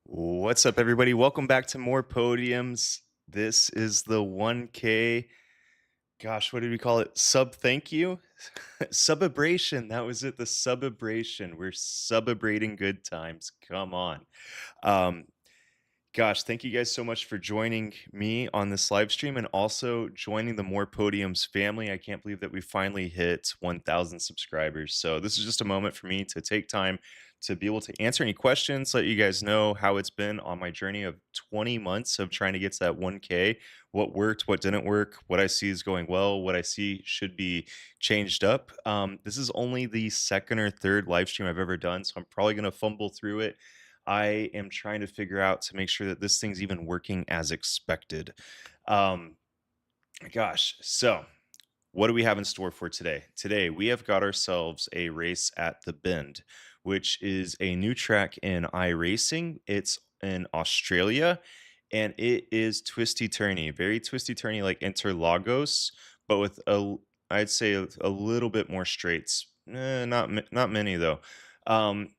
What's up, everybody? Welcome back to more podiums. This is the 1K. Gosh, what did we call it? Sub thank you? Subabration. That was it. The subabration. We're subabrating good times. Come on. Um, Gosh, thank you guys so much for joining me on this live stream and also joining the More Podiums family. I can't believe that we finally hit 1,000 subscribers. So, this is just a moment for me to take time to be able to answer any questions, let you guys know how it's been on my journey of 20 months of trying to get to that 1K, what worked, what didn't work, what I see is going well, what I see should be changed up. This is only the second or third live stream I've ever done, so I'm probably going to fumble through it. I am trying to figure out to make sure that this thing's even working as expected. Um, so what do we have in store for today? Today, we have got ourselves a race at the Bend, which is a new track in iRacing. It's in Australia and it is twisty turny, very twisty turny like Interlagos, but with I'd say a little bit more straights. Not many though.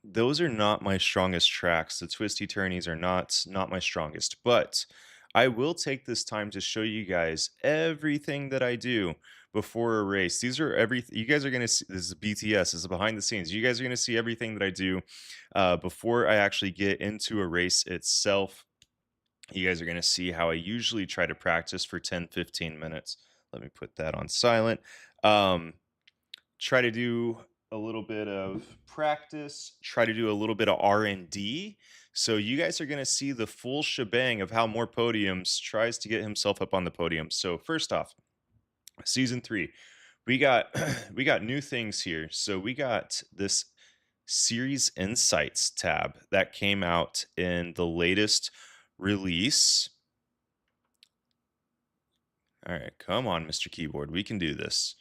Those are not my strongest tracks. The twisty turnies are not my strongest, but I will take this time to show you guys everything that I do before a race. These are you guys are gonna see. This is BTS. This is behind the scenes. You guys are gonna see everything that I do before I actually get into a race itself. You guys are gonna see how I usually try to practice for 10-15 minutes. Let me put that on silent. Um, Try to do a little bit of practice, try to do a little bit of R&D. So you guys are going to see the full shebang of how More Podiums tries to get himself up on the podium. So first off, season 3. We got we got new things here. So we got this series insights tab that came out in the latest release. All right, come on, Mr. Keyboard. We can do this.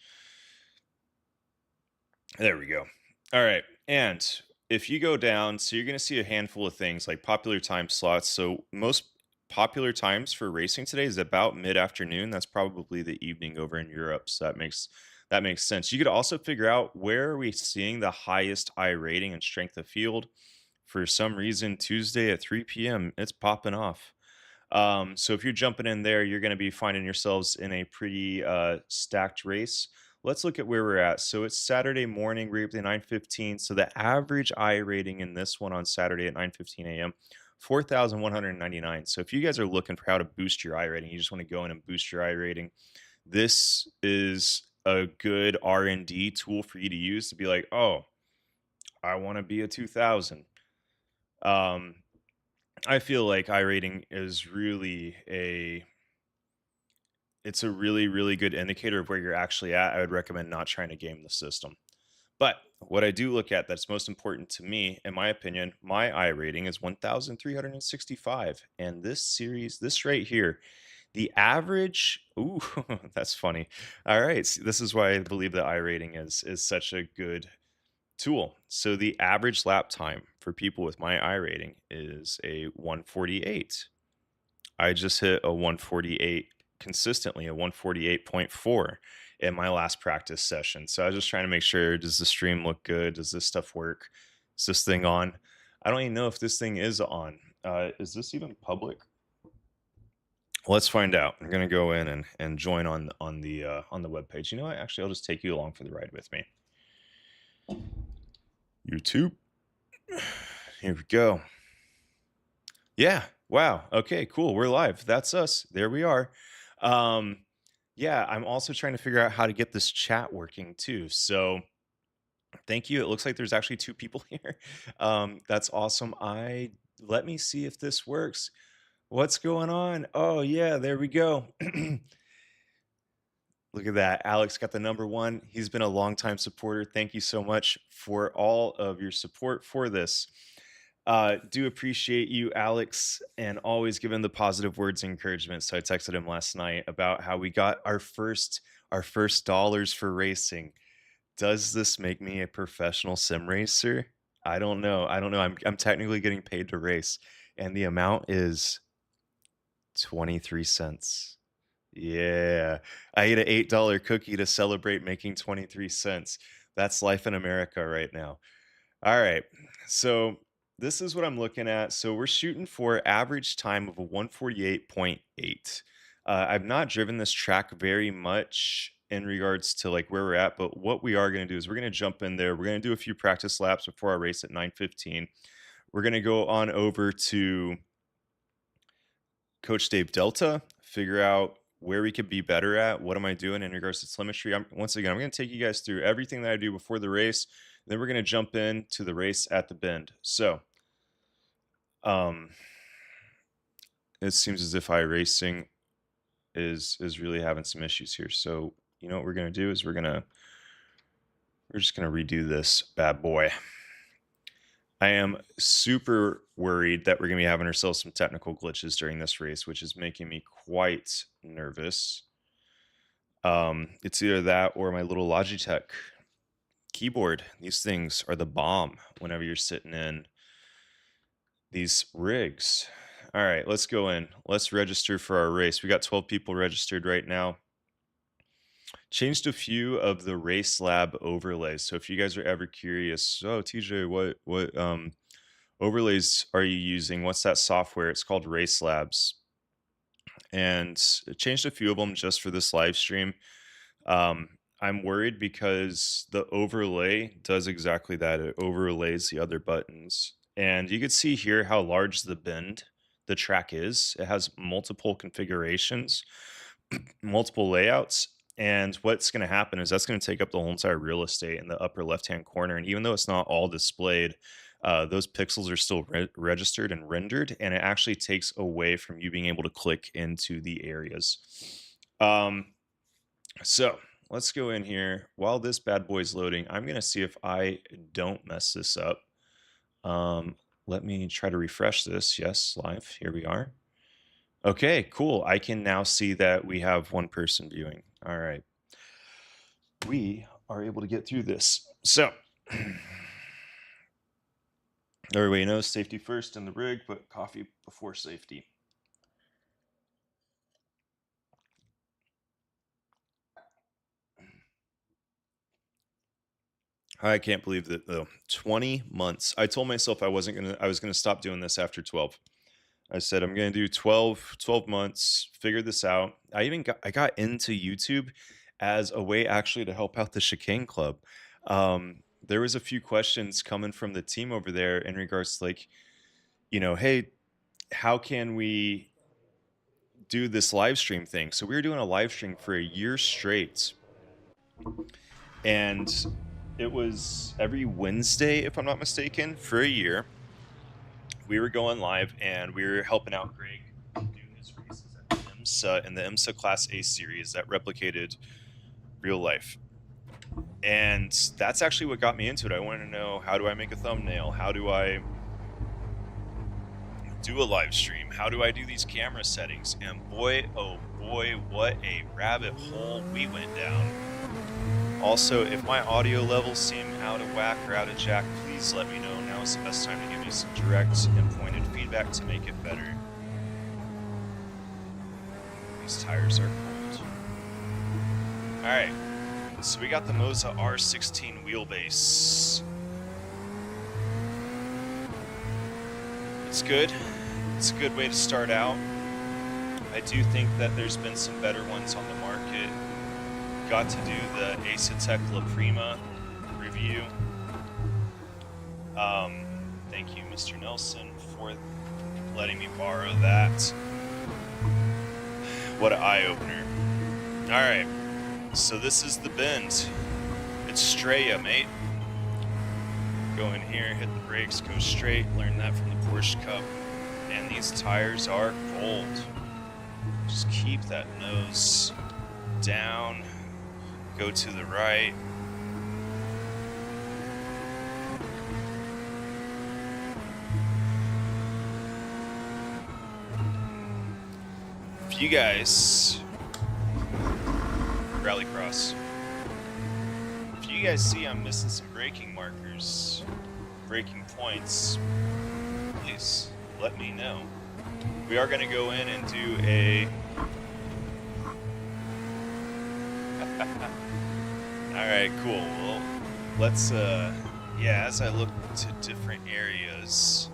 There we go. All right. And if you go down, so you're going to see a handful of things like popular time slots. So most popular times for racing today is about mid-afternoon. That's probably the evening over in Europe. So that makes sense. You could also figure out where are we seeing the highest I rating and strength of field. For some reason, Tuesday at 3 p.m., it's popping off. So if you're jumping in there, you're going to be finding yourselves in a pretty stacked race. Let's look at where we're at. So it's Saturday morning, we're up to 9:15. So the average I rating in this one on Saturday at 9:15 a.m. 4,199. So if you guys are looking for how to boost your I rating, you just want to go in and boost your I rating. This is a good R&D tool for you to use to be like, oh, I want to be a 2,000. Um, I feel like iRating is really it's a really, really good indicator of where you're actually at. I would recommend not trying to game the system. But what I do look at that's most important to me, in my opinion, my I rating is 1,365. And this series, this right here, the average, ooh, that's funny. All right. This is why I believe that I rating is such a good tool. So the average lap time for people with my I rating is a 148. I just hit a 148 consistently, a 148.4 in my last practice session. So I was just trying to make sure, does the stream look good? Does this stuff work? Is this thing on? I don't even know if this thing is on. Is this even public? Let's find out. I'm gonna go in and join on the web page. You know what? Actually, I'll just take you along for the ride with me. YouTube. Here we go. Yeah. Wow. Okay, cool. We're live. That's us. There we are. Um, yeah, I'm also trying to figure out how to get this chat working too. So thank you. It looks like there's actually two people here. That's awesome. I let me see if this works. What's going on? Oh yeah, there we go. Look at that. Alex got the number one. He's been a longtime supporter. Thank you so much for all of your support for this. Do appreciate you, Alex, and always giving the positive words and encouragement. So I texted him last night about how we got our first dollars for racing. Does this make me a professional sim racer? I don't know. I don't know. I'm technically getting paid to race, and the amount is 23 cents. Yeah. I ate a $8 cookie to celebrate making 23 cents. That's life in America right now. All right. So this is what I'm looking at. So we're shooting for average time of a 148.8. I've not driven this track very much in regards to like where we're at, but what we are going to do is we're going to jump in there. We're going to do a few practice laps before our race at 9:15. We're going to go on over to Coach Dave Delta, figure out where we could be better at. What am I doing in regards to telemetry? Once again, I'm going to take you guys through everything that I do before the race. Then we're going to jump into the race at the bend. So, um, it seems as if iRacing is really having some issues here. So, you know what we're going to do is we're just going to redo this bad boy. I am super worried that we're going to be having ourselves some technical glitches during this race, which is making me quite nervous. It's either that or my little Logitech keyboard. These things are the bomb whenever you're sitting in these rigs. All right, let's go in. Let's register for our race. We got 12 people registered right now. Changed a few of the race lab overlays. So if you guys are ever curious, oh TJ, what overlays are you using? What's that software? It's called Race Labs. And it changed a few of them just for this live stream. I'm worried because the overlay does exactly that. It overlays the other buttons. And you can see here how large the track is. It has multiple configurations, multiple layouts. And what's going to happen is that's going to take up the whole entire real estate in the upper left-hand corner. And even though it's not all displayed, those pixels are still registered and rendered, and it actually takes away from you being able to click into the areas. So let's go in here. While this bad boy is loading, I'm going to see if I don't mess this up. Let me try to refresh this. Yes, live. Here we are. Okay, cool. I can now see that we have one person viewing. All right. We are able to get through this. So, everybody knows safety first in the rig, but coffee before safety. I can't believe that though. 20 months. I told myself I was going to stop doing this after 12. I said I'm going to do 12 months, figure this out. I got into YouTube as a way actually to help out the chicane club. There was a few questions coming from the team over there in regards to like, you know, hey, how can we do this live stream thing? So we were doing a live stream for a year straight. And it was every Wednesday, if I'm not mistaken, for a year. We were going live and we were helping out Greg do his races at the IMSA in the IMSA Class A series that replicated real life. And that's actually what got me into it. I wanted to know, how do I make a thumbnail? How do I do a live stream? How do I do these camera settings? And boy, oh boy, what a rabbit hole we went down. Also, if my audio levels seem out of whack or out of jack, please let me know. Now is the best time to give me some direct and pointed feedback to make it better. These tires are cold. Alright, so we got the Moza R16 wheelbase. It's good. It's a good way to start out. I do think that there's been some better ones on the market. Got to do the Acetec La Prima review. Thank you, Mr. Nelson, for letting me borrow that. What an eye-opener. Alright, so this is the bend. It's Straya, mate. Go in here, hit the brakes, go straight. Learned that from the Porsche Cup. And these tires are cold. Just keep that nose down. Go to the right. If you guys rallycross, if you guys see I'm missing some braking markers, braking points, please let me know. We are going to go in and do a Alright, cool. Well, let's Yeah, as I look to different areas,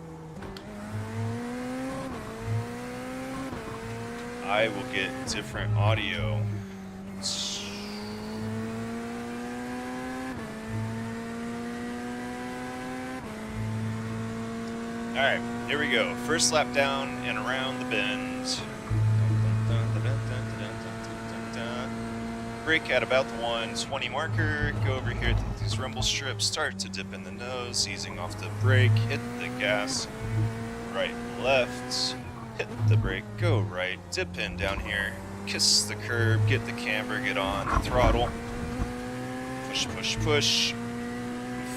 I will get different audio. Alright, here we go. First lap down and around the bend. Brake at about the 120 marker. Go over here to these rumble strips. Start to dip in the nose, easing off the brake. Hit the gas. Right, left. Hit the brake. Go right. Dip in down here. Kiss the curb. Get the camber. Get on the throttle. Push, push, push.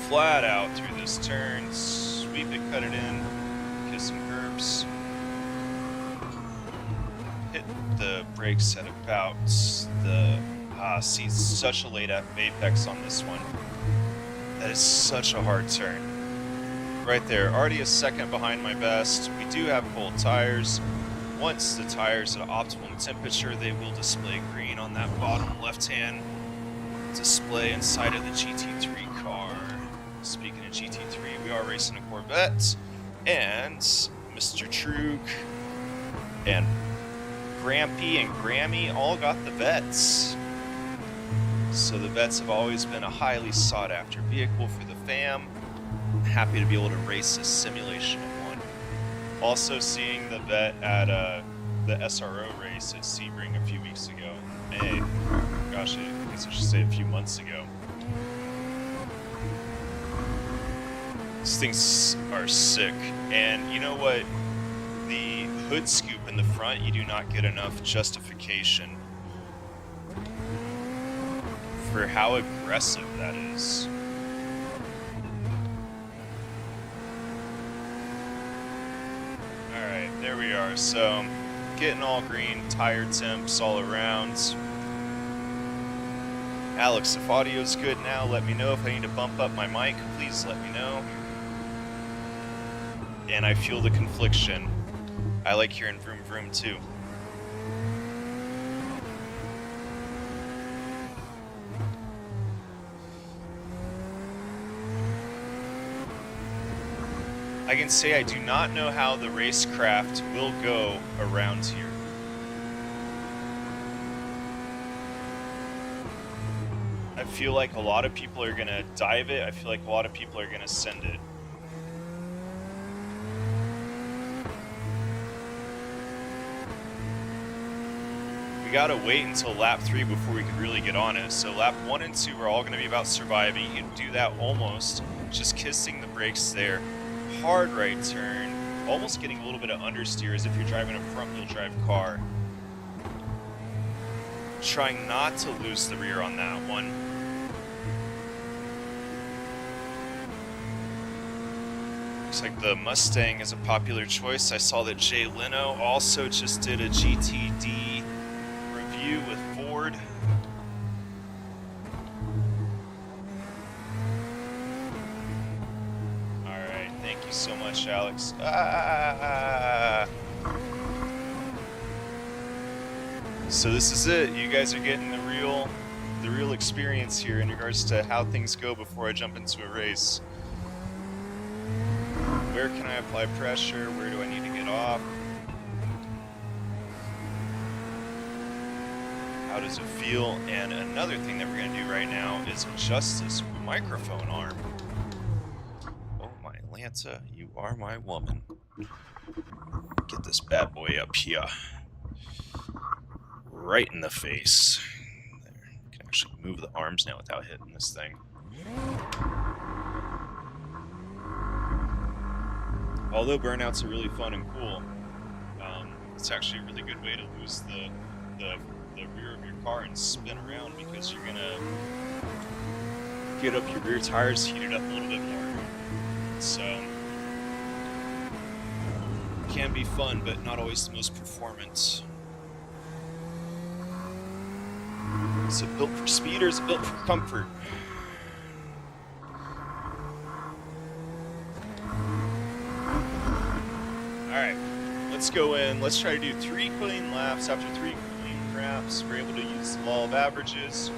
Flat out through this turn. Sweep it, cut it in. Kiss some curbs. Hit the brakes at about the... see, such a late apex on this one. That is such a hard turn. Right there, already a second behind my best. We do have cold tires. Once the tires at optimum temperature, they will display green on that bottom left-hand display inside of the GT3 car. Speaking of GT3, we are racing a Corvette, and Mr. Trug and Grampy and Grammy all got the Vets. So the Vets have always been a highly sought after vehicle for the fam. Happy to be able to race a simulation of one. Also seeing the Vet at the SRO race at Sebring a few weeks ago. Hey, gosh, I guess I should say a few months ago. These things are sick. And you know what? The hood scoop in the front, you do not get enough justification for how aggressive that is. Alright, there we are. So, getting all green, tire temps all around. Alex, if audio's good now, let me know. If I need to bump up my mic, please let me know. And I feel the confliction. I like hearing vroom vroom too. I can say I do not know how the racecraft will go around here. I feel like a lot of people are going to dive it. I feel like a lot of people are going to send it. We got to wait until lap 3 before we can really get on it. So lap 1 and 2 are all going to be about surviving. You can do that almost, just kissing the brakes there. Hard right turn, almost getting a little bit of understeer as if you're driving a front-wheel drive car. Trying not to lose the rear on that one. Looks like the Mustang is a popular choice. I saw that Jay Leno also just did a GTD review with Ford. Alright, thank you so much, Alex. So this is it. You guys are getting the real experience here in regards to how things go before I jump into a race. Where can I apply pressure? Where do I need to get off? How does it feel? And another thing that we're going to do right now is adjust this microphone arm. Oh my Lanta, you are my woman. Get this bad boy up here. Right in the face. There. You can actually move the arms now without hitting this thing. Although burnouts are really fun and cool, it's actually a really good way to lose the rear of your car and spin around, because you're gonna get up your rear tires, heat it up a little bit more. So can be fun, but not always the most performant. Is it built for speed or is it built for comfort? Alright, let's go in. Let's try to do 3 clean laps. After 3 clean laps, we're able to use the law of averages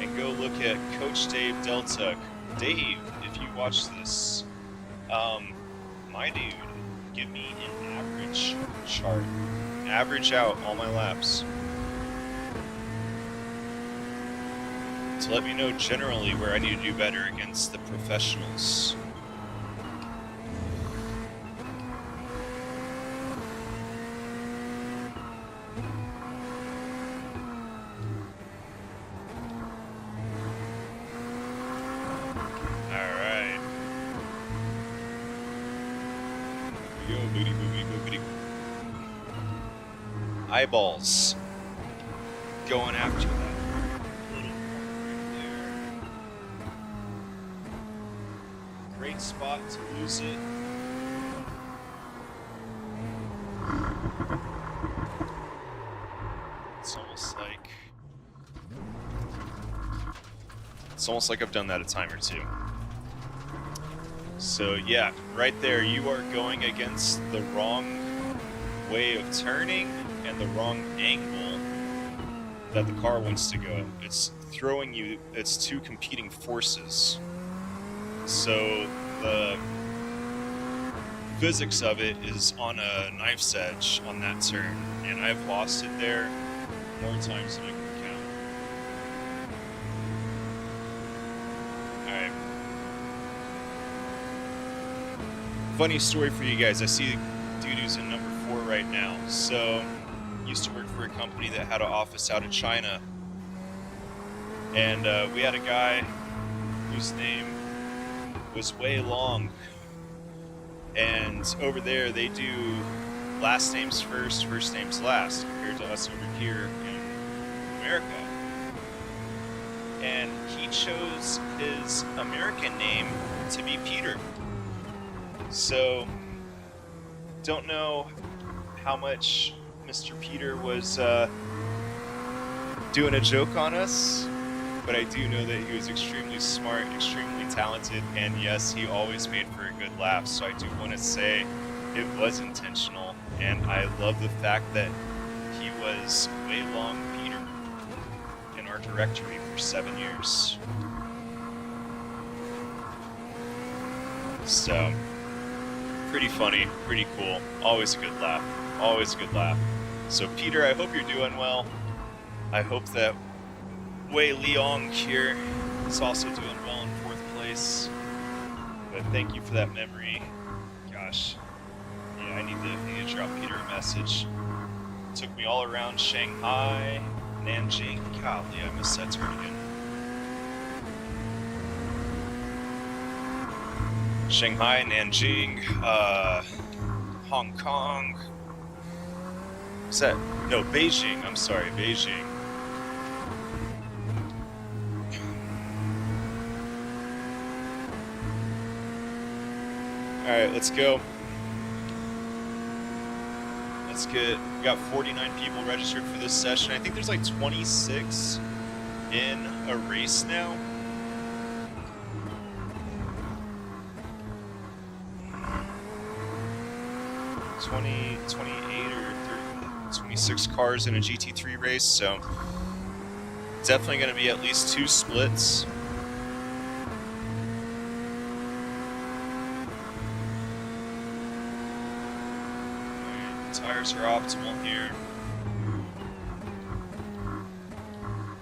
and go look at Coach Dave Delta Dave, if you watch this, my dude, give me an average chart. Average out all my laps. To let me know generally where I need to do better against the professionals. Alright. Here we go, booty, booty, booty. Eyeballs. Going after that. Great spot to lose it. It's almost like I've done that a time or two. So yeah, right there you are going against the wrong way of turning and the wrong angle that the car wants to go. It's throwing you, it's two competing forces. So the physics of it is on a knife's edge on that turn, and I've lost it there more times than I can count. Alright. Funny story for you guys. I see dude who's in number 4 right now. So, used to work for a company that had an office out of China. And we had a guy whose name was Wei Long, and over there they do last names first, first names last, compared to us over here in America. And he chose his American name to be Peter. So, don't know how much Mr. Peter was doing a joke on us, but I do know that he was extremely smart, extremely talented, and yes, he always made for a good laugh. So I do want to say it was intentional, and I love the fact that he was Wei Long Peter in our directory for 7 years. So, pretty funny, pretty cool, always a good laugh, always a good laugh. So Peter, I hope you're doing well. I hope that Wei Leong here is also doing well in 4th place. But thank you for that memory. Gosh. Yeah, I need to drop Peter a message. Took me all around Shanghai, Nanjing. Golly, I missed that turn again. Shanghai, Nanjing, Hong Kong. What's that? No, Beijing. I'm sorry, Beijing. Alright, let's go. Let's get, we got 49 people registered for this session. I think there's like 26 in a race now. $28 or 26 cars in a GT3 race, so definitely going to be at least 2 splits. Tires are optimal here.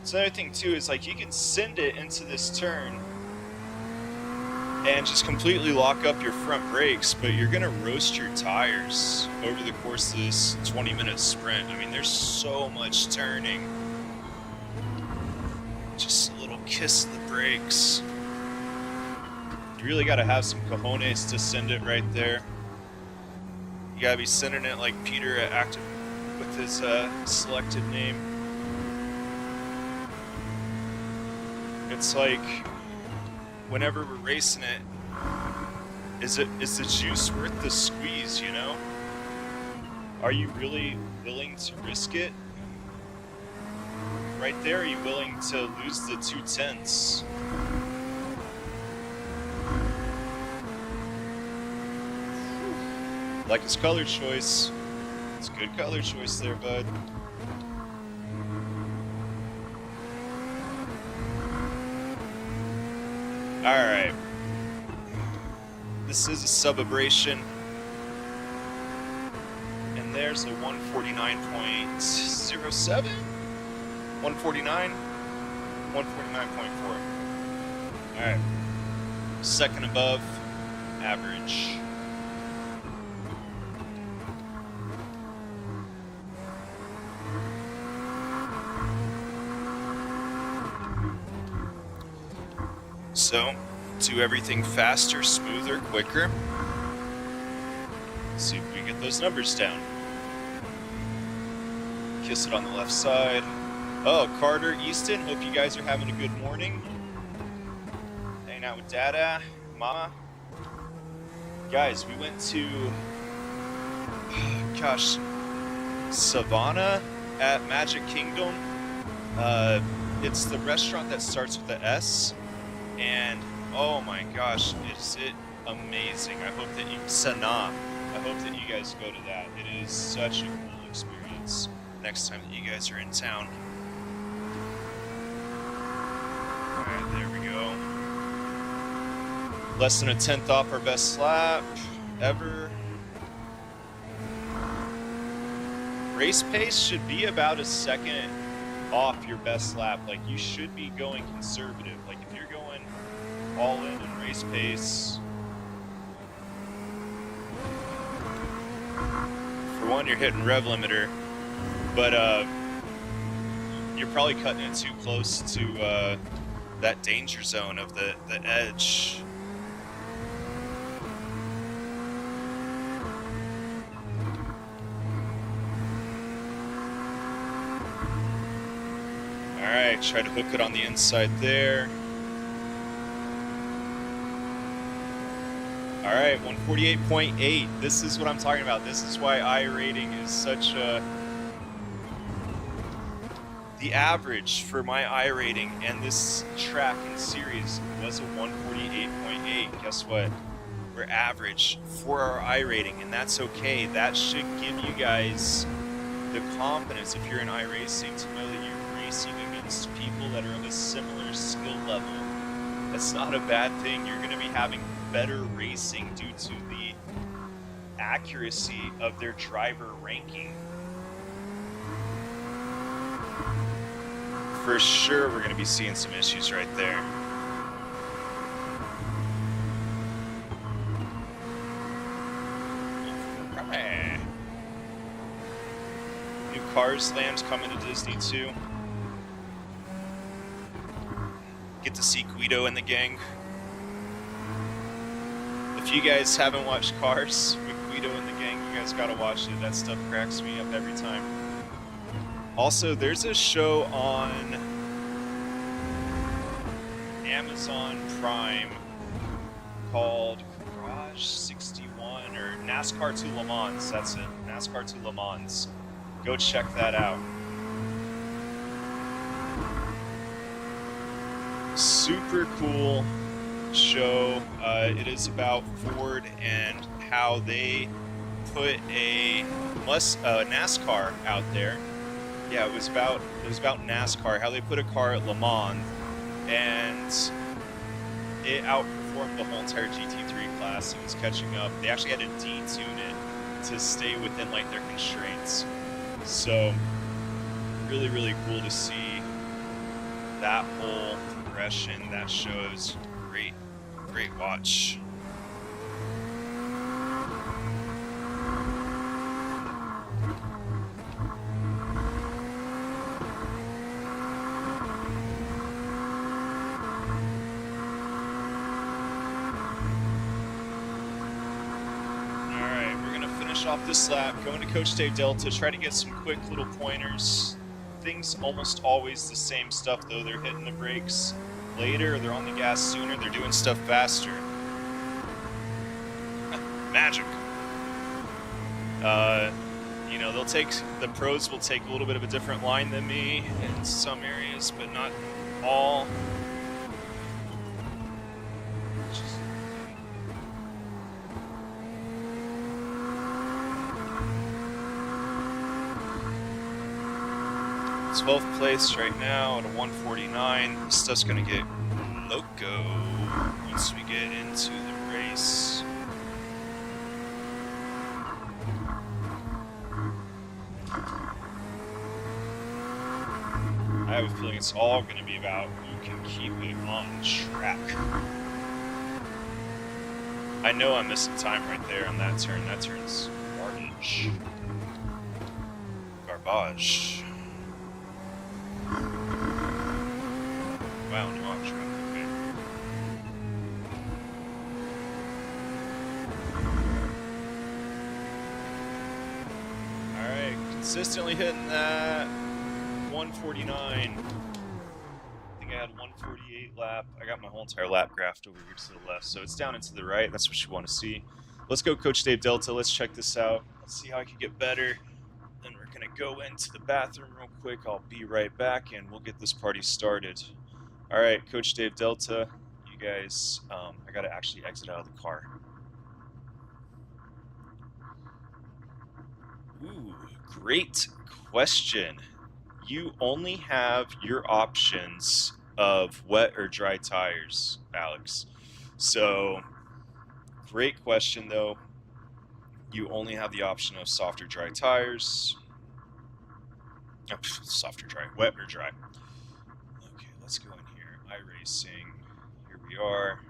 So another thing too is like you can send it into this turn and just completely lock up your front brakes, but you're gonna roast your tires over the course of this 20-minute sprint. I mean, there's so much turning. Just a little kiss of the brakes. You really gotta have some cojones to send it right there. You gotta be sending it like Peter active with his selected name. It's like whenever we're racing it, is the juice worth the squeeze, you know? Are you really willing to risk it? Right there, are you willing to lose the 2/10? Like his color choice. It's a good color choice there, bud. Alright. This is a sub-abrasion. And there's a 149.07? 149? 149.4. Alright. Second above average. So, do everything faster, smoother, quicker. See if we get those numbers down. Kiss it on the left side. Oh, Carter, Easton, hope you guys are having a good morning. Hanging out with Dada, Mama. Guys, we went to, gosh, Savannah at Magic Kingdom. It's the restaurant that starts with the S. And oh my gosh, is it amazing. I hope that you, Sanaa, I hope that you guys go to that. It is such a cool experience next time that you guys are in town. Alright, there we go. Less than a 10th off our best lap ever. Race pace should be about a second off your best lap. Like, you should be going conservative. Like, if you're going all in race pace, for one, you're hitting rev limiter, but you're probably cutting it too close to that danger zone of the edge. Alright, try to hook it on the inside there. Alright, 148.8. This is what I'm talking about. This is why iRating is such a... The average for my iRating and this track and series was a 148.8. Guess what? We're average for our iRating, and that's okay. That should give you guys the confidence, if you're in iRacing, to know that you're racing against people that are of a similar skill level. That's not a bad thing. You're going to be having better racing due to the accuracy of their driver ranking. For sure, we're going to be seeing some issues right there. Right. New Cars Land's coming to Disney too. Get to see Guido and the gang. If you guys haven't watched Cars with Guido and the gang, you guys gotta watch it. That stuff cracks me up every time. Also, there's a show on Amazon Prime called Garage 61 or NASCAR to Le Mans. That's it. NASCAR to Le Mans. Go check that out. Super cool show. It is about Ford and how they put a NASCAR out there. Yeah, it was about NASCAR, how they put a car at Le Mans, and it outperformed the whole entire GT3 class. It was catching up. They actually had to detune it to stay within like their constraints. So really, really cool to see that whole progression. That shows great watch. Off this lap, going to Coach Dave Delta, try to get some quick little pointers. Things almost always the same stuff though. They're hitting the brakes later, they're on the gas sooner, they're doing stuff faster. Magic. You know, the pros will take a little bit of a different line than me in some areas, but not all. It's 12th place right now at a 149. This stuff's gonna get loco. once we get into the race. I have a feeling it's all going to be about who can keep it on track. I know I'm missing time right there on that turn. That turn's garbage. Garbage. Wow, no off track. Okay. Alright, consistently hitting that 149. I think I had 148 lap. I got my whole entire lap graphed over here to the left, so it's down and to the right. That's what you want to see. Let's go, Coach Dave Delta. Let's check this out. Let's see how I can get better. Then we're going to go into the bathroom real quick. I'll be right back, and we'll get this party started. All right, Coach Dave Delta, you guys, I got to actually exit out of the car. Ooh, great question. You only have your options of wet or dry tires, Alex. So, great question, though. You only have the option of soft or dry tires. Oh, soft or dry, wet or dry. Okay, let's go in here. iRacing. Here we are.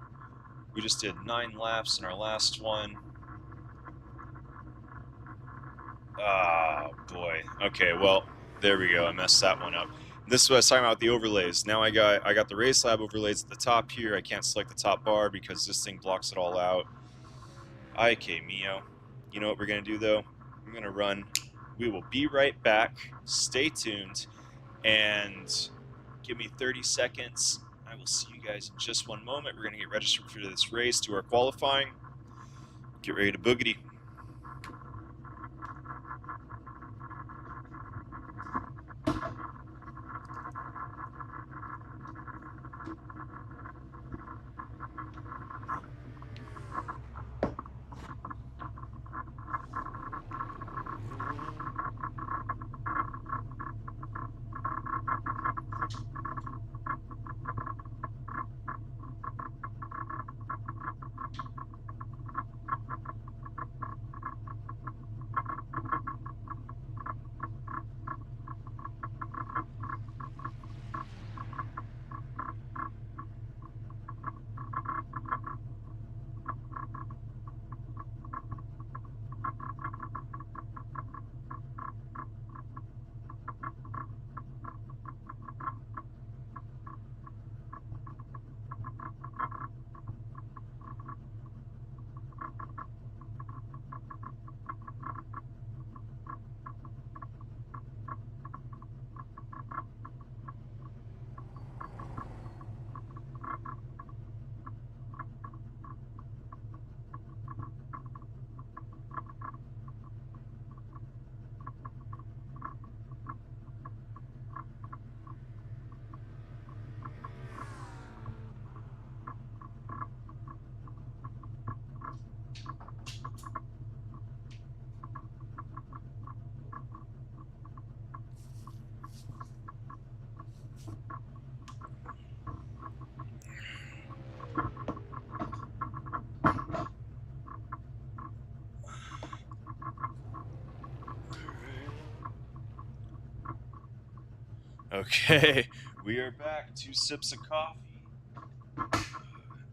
We just did 9 laps in our last one. Oh, boy. Okay, well, there we go. I messed that one up. This is what I was talking about with the overlays. Now I got the Race Lab overlays at the top here. I can't select the top bar because this thing blocks it all out. IK Mio. You know what we're going to do, though? I'm going to run. We will be right back. Stay tuned. And give me 30 seconds. I will see you guys in just one moment. We're going to get registered for this race, do our qualifying. Get ready to boogity. Okay, we are back. 2 sips of coffee.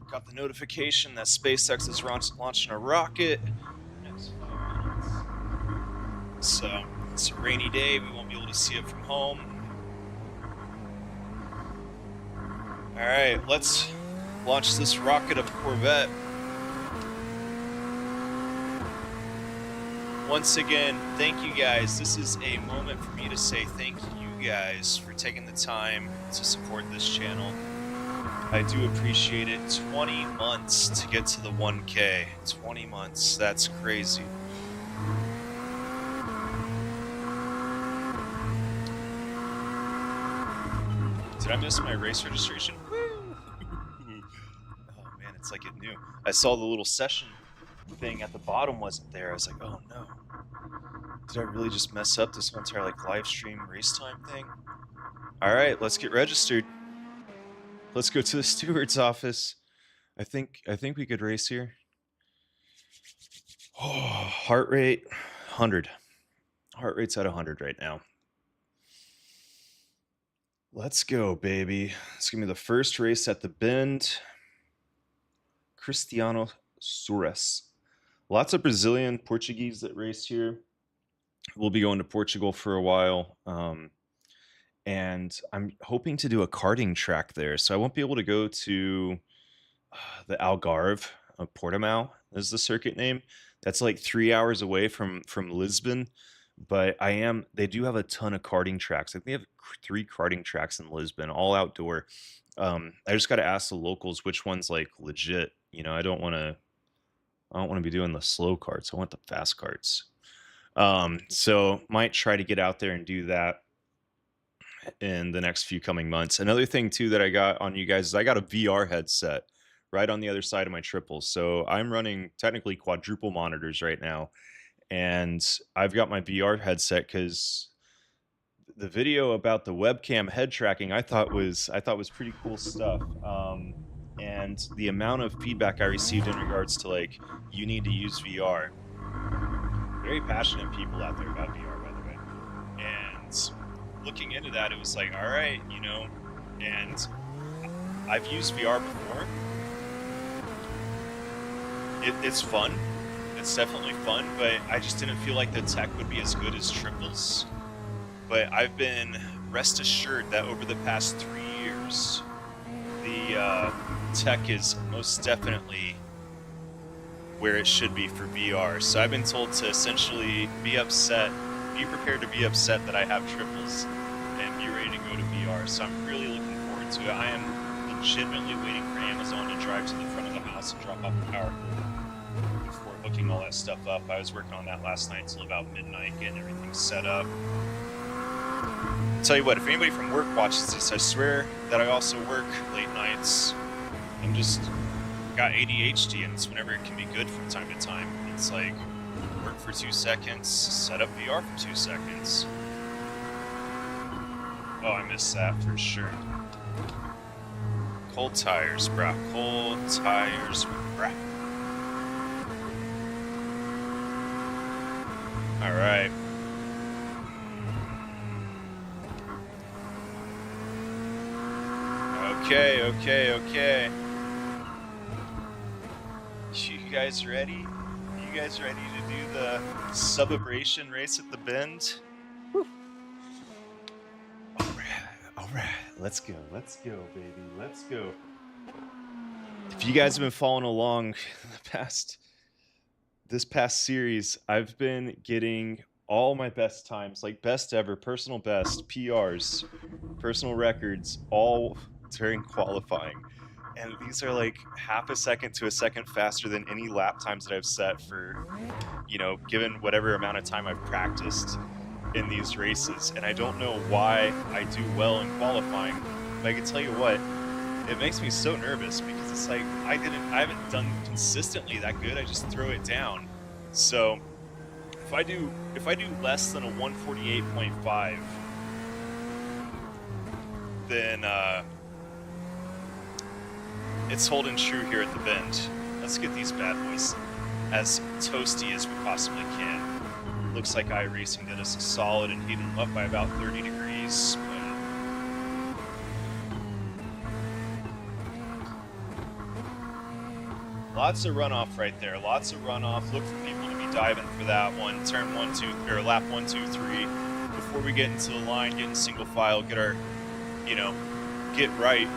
Got the notification that SpaceX is launching a rocket next 5 minutes. So, it's a rainy day. We won't be able to see it from home. Alright, let's launch this rocket of a Corvette. Once again, thank you guys. This is a moment for me to say thank you guys for taking the time to support this channel. I do appreciate it. 20 months to get to the 1K. 20 months. That's crazy. Did I miss my race registration? Woo! Oh man, it's like it knew. I saw the little session thing at the bottom wasn't there. I was like, oh no. Did I really just mess up this whole entire live stream race time thing? Alright, let's get registered. Let's go to the steward's office. I think we could race here. Oh, heart rate 100. Heart rate's at 100 right now. Let's go, baby. It's gonna be the first race at the Bend. Cristiano Soares. Lots of Brazilian, Portuguese that race here. We'll be going to Portugal for a while. And I'm hoping to do a karting track there. So I won't be able to go to the Algarve of Portimao is the circuit name. That's like 3 hours away from Lisbon. But they do have a ton of karting tracks. I think they have 3 karting tracks in Lisbon, all outdoor. I just got to ask the locals which one's like legit. I don't want to be doing the slow carts. I want the fast carts. So might try to get out there and do that in the next few coming months. Another thing too that I got on you guys is I got a VR headset right on the other side of my triples. So I'm running technically quadruple monitors right now. And I've got my VR headset because the video about the webcam head tracking I thought was pretty cool stuff. And the amount of feedback I received in regards to like you need to use VR. Very passionate people out there about VR, by the way. And looking into that, it was like, all right, and I've used VR before. It's fun. It's definitely fun, but I just didn't feel like the tech would be as good as triples. But I've been rest assured that over the past 3 years, the tech is most definitely where it should be for VR. So I've been told to essentially be prepared to be upset that I have triples and be ready to go to VR. So I'm really looking forward to it. I am legitimately waiting for Amazon to drive to the front of the house and drop off the power cord before hooking all that stuff up. I was working on that last night till about midnight, getting everything set up. I'll tell you what, if anybody from work watches this, I swear that I also work late nights. I'm just got ADHD, and it's whenever it can be good from time to time. It's like work for 2 seconds, set up VR for 2 seconds. Oh, I missed that for sure. Cold tires, brah. Cold tires, brah. All right. Okay. You guys ready? You guys ready to do the sub-abrasion race at the Bend? Whew. All right. Let's go, baby. Let's go. If you guys have been following along this past series, I've been getting all my best times, like best ever, personal best, PRs, personal records, all during qualifying. And these are like half a second to a second faster than any lap times that I've set for, given whatever amount of time I've practiced in these races. And I don't know why I do well in qualifying, but I can tell you what, it makes me so nervous because it's like I haven't done consistently that good. I just throw it down. So if I do less than a 148.5, then it's holding true here at the Bend. Let's get these bad boys as toasty as we possibly can. Looks like iRacing did us a solid and heated them up by about 30 degrees. Lots of runoff right there. Lots of runoff. Look for people to be diving for that one. Turn 1, 2, or lap 1, 2, 3. Before we get into the line, get in single file, get our, get right.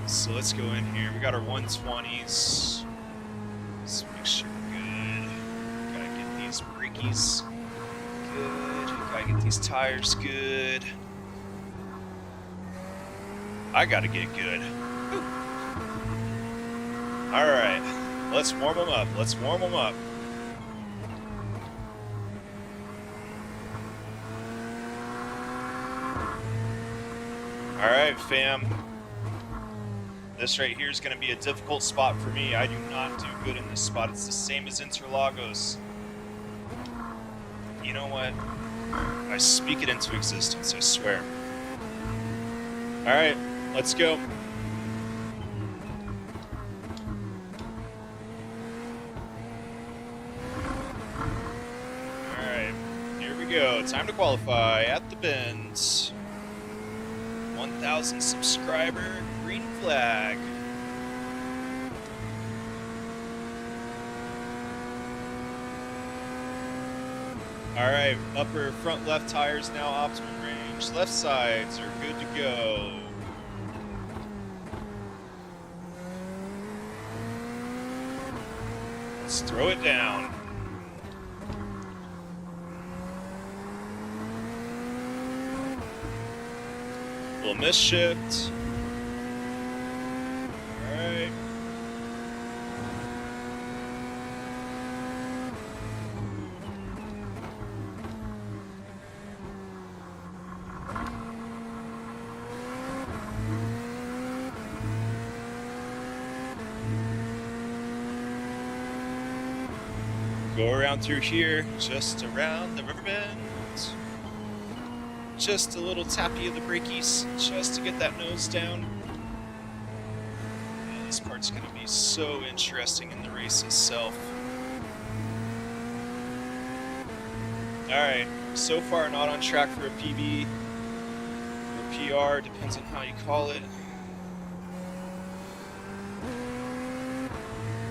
So let's go in here. We got our 120s. Let's make sure we're good. Gotta get these brakies good. Gotta get these tires good. I gotta get good. Woo. All right, let's warm them up. All right, fam. This right here is going to be a difficult spot for me. I do not do good in this spot. It's the same as Interlagos. You know what? I speak it into existence, I swear. All right, let's go. we go. Time to qualify at the bends. 1,000 subscriber, green flag. All right, upper front left tires now optimum range. Left sides are good to go. Let's throw it down. Little miss shift. All right. Go around through here, just around the river bend. Just a little tappy of the brakies, just to get that nose down. Yeah, this part's gonna be so interesting in the race itself. Alright, so far not on track for a PB or PR, depends on how you call it.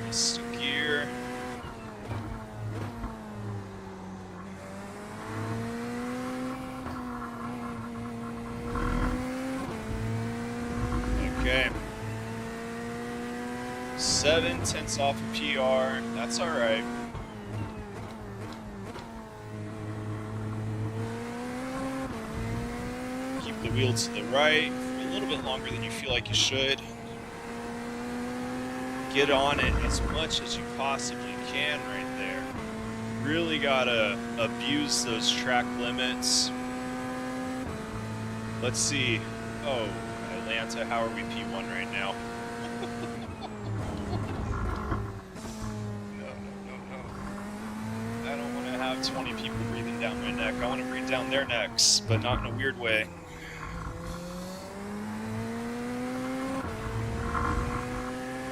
Just a gear. Okay. 7/10 off a PR. That's all right. Keep the wheel to the right for a little bit longer than you feel like you should. Get on it as much as you possibly can right there. Really gotta abuse those track limits. Let's see. Oh. Atlanta, how are we P1 right now? No. I don't want to have 20 people breathing down my neck. I want to breathe down their necks, but not in a weird way.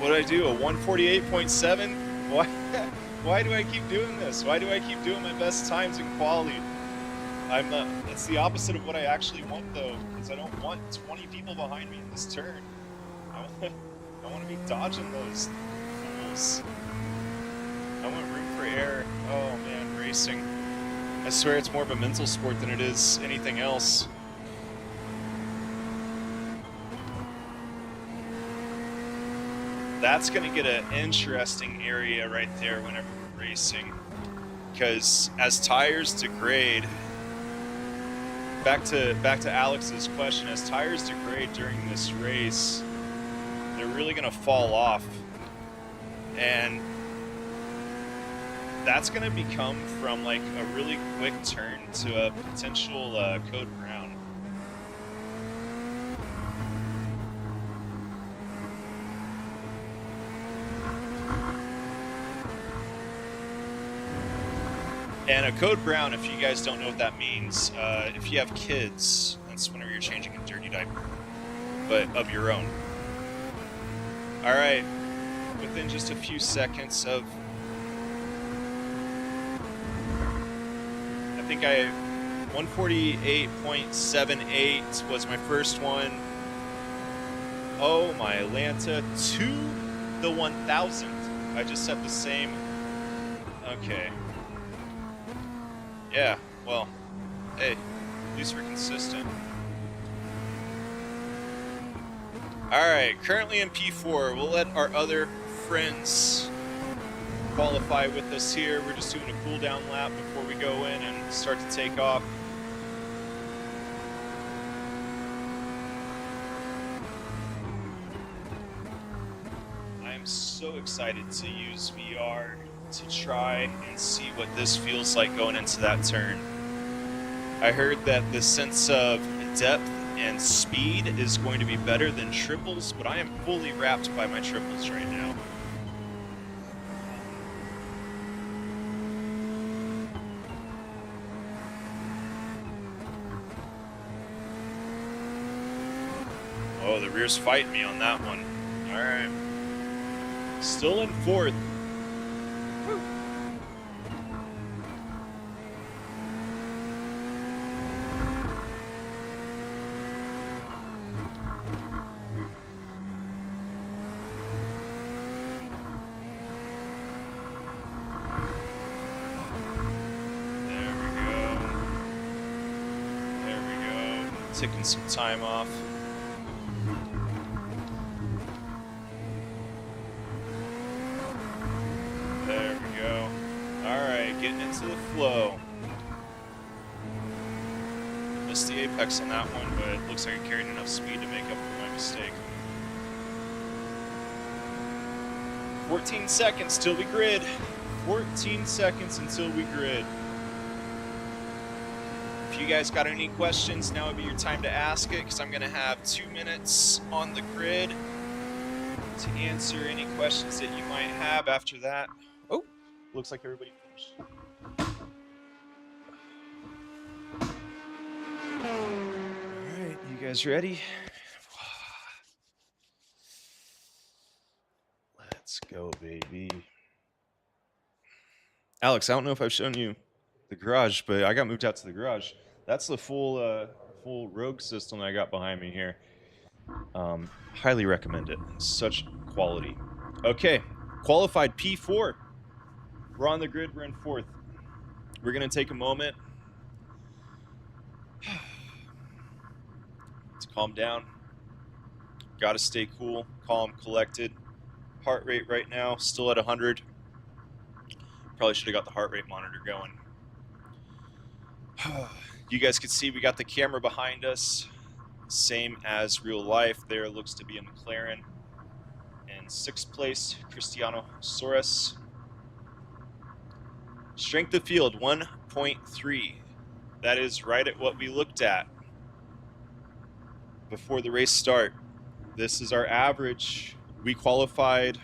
What did I do? A 148.7? Why do I keep doing this? Why do I keep doing my best times in quali? It's the opposite of what I actually want, though, because I don't want 20 people behind me in this turn. I want to be dodging those fools. I want room for error. Oh man, racing. I swear it's more of a mental sport than it is anything else. That's going to get an interesting area right there whenever we're racing, because as tires degrade, back to Alex's question, as tires degrade during this race, they're really going to fall off, and that's going to become from like a really quick turn to a potential code brown. And a code brown, if you guys don't know what that means, if you have kids, that's whenever you're changing a dirty diaper, but of your own. All right, within just a few seconds of, I think 148.78 was my first one. Oh, my Atlanta, to the 1,000th. I just set the same, okay. Yeah, well, hey, at least we're consistent. Alright, currently in P4. We'll let our other friends qualify with us here. We're just doing a cool down lap before we go in and start to take off. I am so excited to use VR to try and see what this feels like going into that turn. I heard that the sense of depth and speed is going to be better than triples, but I am fully wrapped by my triples right now. Oh, the rear's fighting me on that one. All right. Still in fourth. Woo. Ticking some time off. There we go. All right, getting into the flow. Missed the apex on that one, but it looks like I carried enough speed to make up for my mistake. 14 seconds till we grid. 14 seconds until we grid. If you guys got any questions, now would be your time to ask it, because I'm going to have 2 minutes on the grid to answer any questions that you might have after that. Oh, looks like everybody finished. All right, you guys ready? Let's go, baby. Alex, I don't know if I've shown you the garage, but I got moved out to the garage. That's the full Rogue system I got behind me here. Highly recommend it. Such quality. Okay, qualified P4. We're on the grid. We're in 4th. We're going to take a moment to calm down. Got to stay cool, calm, collected. Heart rate right now still at 100. Probably should have got the heart rate monitor going. You guys can see we got the camera behind us. Same as real life. There looks to be a McLaren. In 6th place, Cristiano Soros. Strength of field, 1.3. That is right at what we looked at before the race start. This is our average. We qualified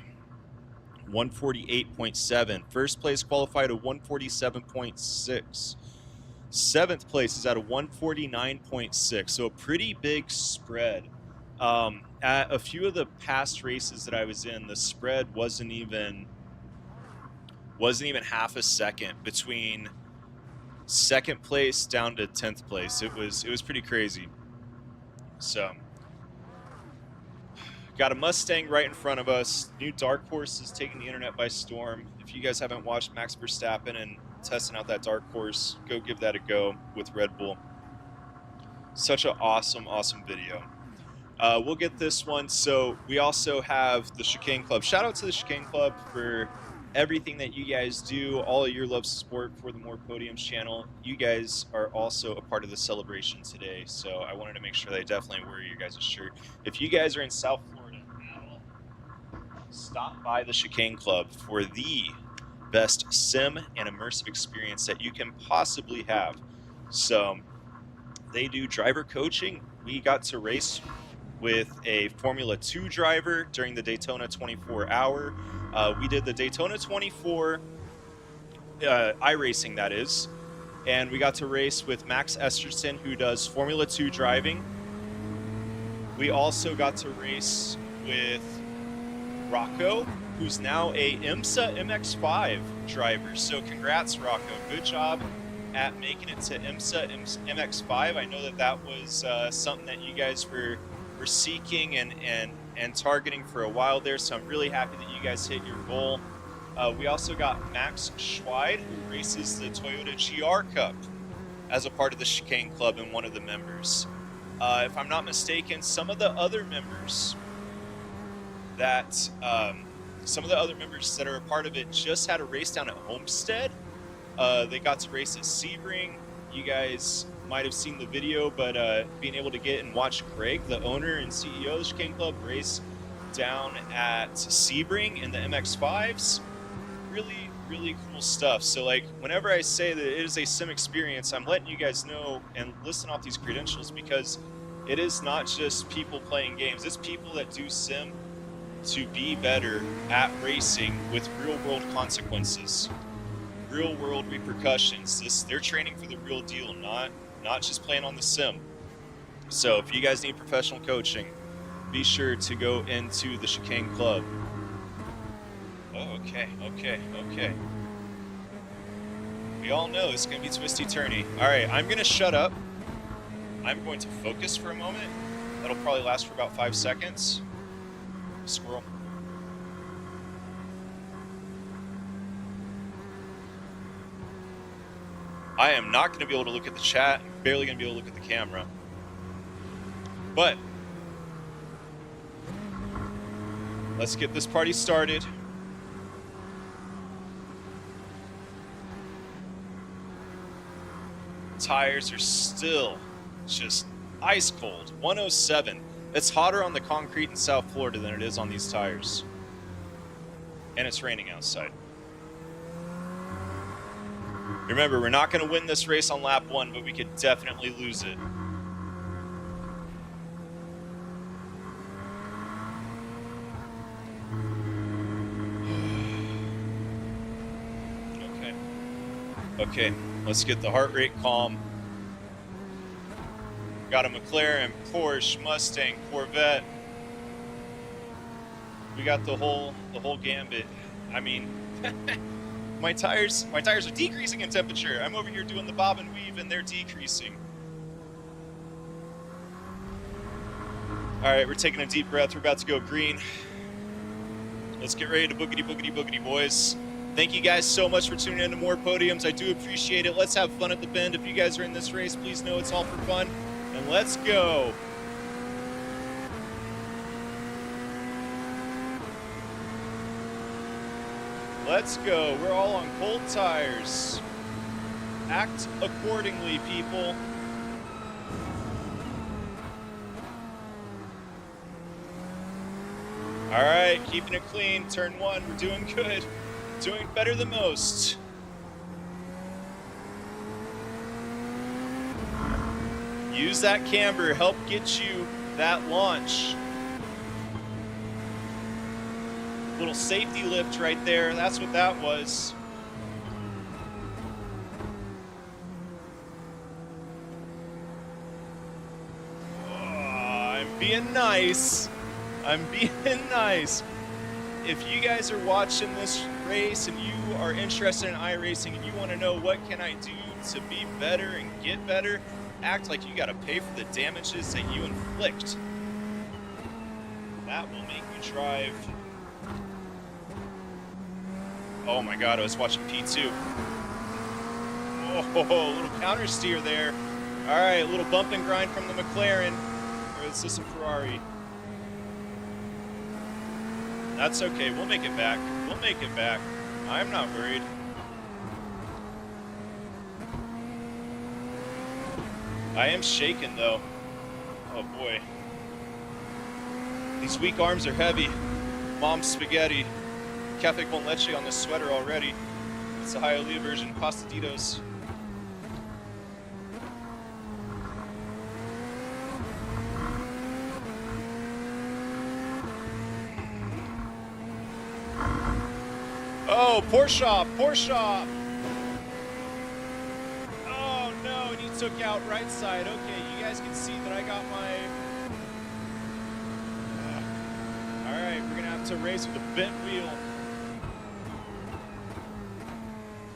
148.7. First place qualified at 147.6. 7th place is at a 149.6. So a pretty big spread. At a few of the past races that I was in, the spread wasn't even half a second between 2nd place down to 10th place. It was pretty crazy. So got a Mustang right in front of us. New Dark Horse is taking the internet by storm. If you guys haven't watched Max Verstappen and testing out that Dark Horse, go give that a go with Red Bull. Such an awesome video. We'll get this one. So we also have the Chicane Club. Shout out to the Chicane Club for everything that you guys do, all of your love support for the More Podiums channel. You guys are also a part of the celebration today, so I wanted to make sure that I definitely wear your guys' shirt. If you guys are in South Florida at all, stop by the Chicane Club for the best sim and immersive experience that you can possibly have. So they do driver coaching. We got to race with a Formula 2 driver during the Daytona 24-hour. We did the Daytona 24 iRacing, that is, and we got to race with Max Esterson, who does Formula 2 driving. We also got to race with Rocco, who's now a IMSA MX-5 driver. So congrats, Rocco. Good job at making it to IMSA MX-5. I know that was something that you guys were seeking and targeting for a while there, so I'm really happy that you guys hit your goal. We also got Max Schweid, who races the Toyota GR Cup as a part of the Chicane Club and one of the members. If I'm not mistaken, some of the other members that are a part of it just had a race down at Homestead. They got to race at Sebring. You guys might have seen the video, but being able to get and watch Greg, the owner and CEO of the Chicane Club, race down at Sebring in the MX-5s, really cool stuff. So like, whenever I say that it is a sim experience, I'm letting you guys know and listen off these credentials, because it is not just people playing games. It's people that do sim to be better at racing with real world consequences, real world repercussions. They're training for the real deal, not just playing on the sim. So if you guys need professional coaching, be sure to go into the Chicane Club. Oh, okay. We all know it's going to be twisty-turny. All right, I'm going to shut up. I'm going to focus for a moment. That'll probably last for about 5 seconds. Squirrel. I am not going to be able to look at the chat. I'm barely going to be able to look at the camera. But let's get this party started. Tires are still just ice cold. 107. It's hotter on the concrete in South Florida than it is on these tires. And it's raining outside. Remember, we're not going to win this race on lap 1, but we could definitely lose it. Okay, let's get the heart rate calm. Got a McLaren, Porsche, Mustang, Corvette. We got the whole gambit. I mean, my tires are decreasing in temperature. I'm over here doing the bob and weave and they're decreasing. All right, we're taking a deep breath. We're about to go green. Let's get ready to boogity, boogity, boogity, boys. Thank you guys so much for tuning in to More Podiums. I do appreciate it. Let's have fun at the bend. If you guys are in this race, please know it's all for fun. And let's go. Let's go. We're all on cold tires. Act accordingly, people. All right, keeping it clean. Turn 1, we're doing good. Doing better than most. Use that camber, help get you that launch. Little safety lift right there, that's what that was. Oh, I'm being nice. I'm being nice. If you guys are watching this race and you are interested in iRacing and you want to know what can I do to be better and get better, act like you got to pay for the damages that you inflict. That will make you drive. Oh my god, I was watching P2. Oh, a little counter steer there. All right, a little bump and grind from the McLaren. Or is this a Ferrari? That's okay, we'll make it back. We'll make it back. I'm not worried. I am shaking though. Oh boy. These weak arms are heavy. Mom's spaghetti. Cafe con leche on this sweater already. It's the Hialeah version, Pastaditos. Oh, Porsche, Porsche. Oh no, and he took out right side. Okay, you guys can see that I got my... All right, we're gonna have to race with a bent wheel.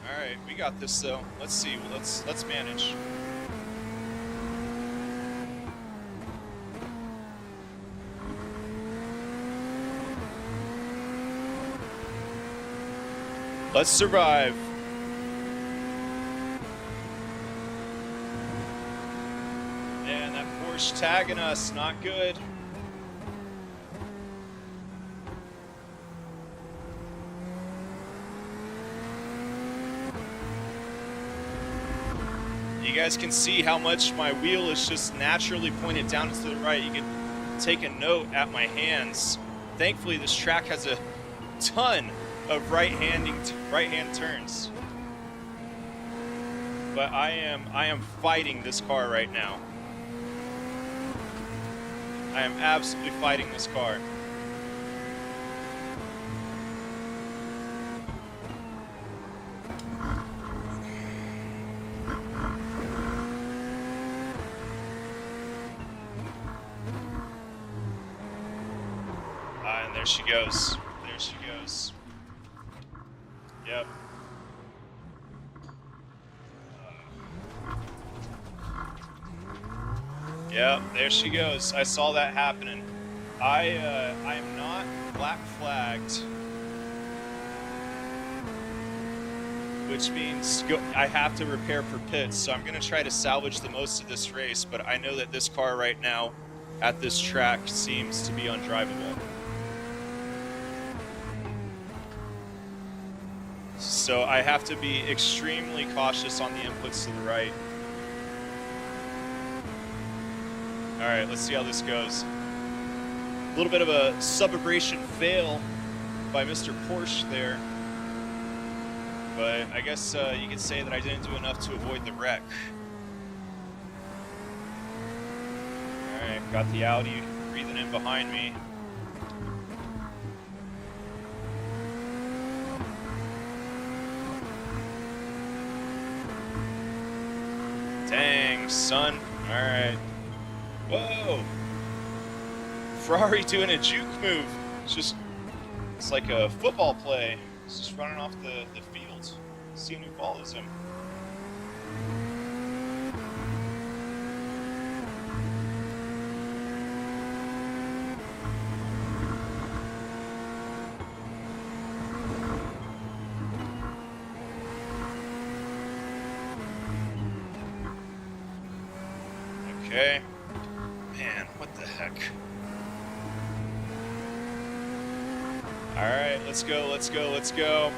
All right, we got this though. Let's see, let's manage. Let's survive. And that Porsche tagging us, not good. You guys can see how much my wheel is just naturally pointed down to the right. You can take a note at my hands. Thankfully, this track has a ton of right-hand turns. But I am fighting this car right now. I am absolutely fighting this car. And there she goes. There she goes. Yep. Yep, there she goes. I saw that happening. I am not black flagged, which means I have to repair for pits. So I'm going to try to salvage the most of this race, but I know that this car right now at this track seems to be undrivable. So I have to be extremely cautious on the inputs to the right. All right, let's see how this goes. A little bit of a sub-abrasion fail by Mr. Porsche there. But I guess you could say that I didn't do enough to avoid the wreck. All right, got the Audi breathing in behind me. Dang, son. All right. Whoa. Ferrari doing a juke move. It's like a football play. It's just running off the field, seeing who follows him. Okay. Man, what the heck? All right, let's go, let's go, let's go.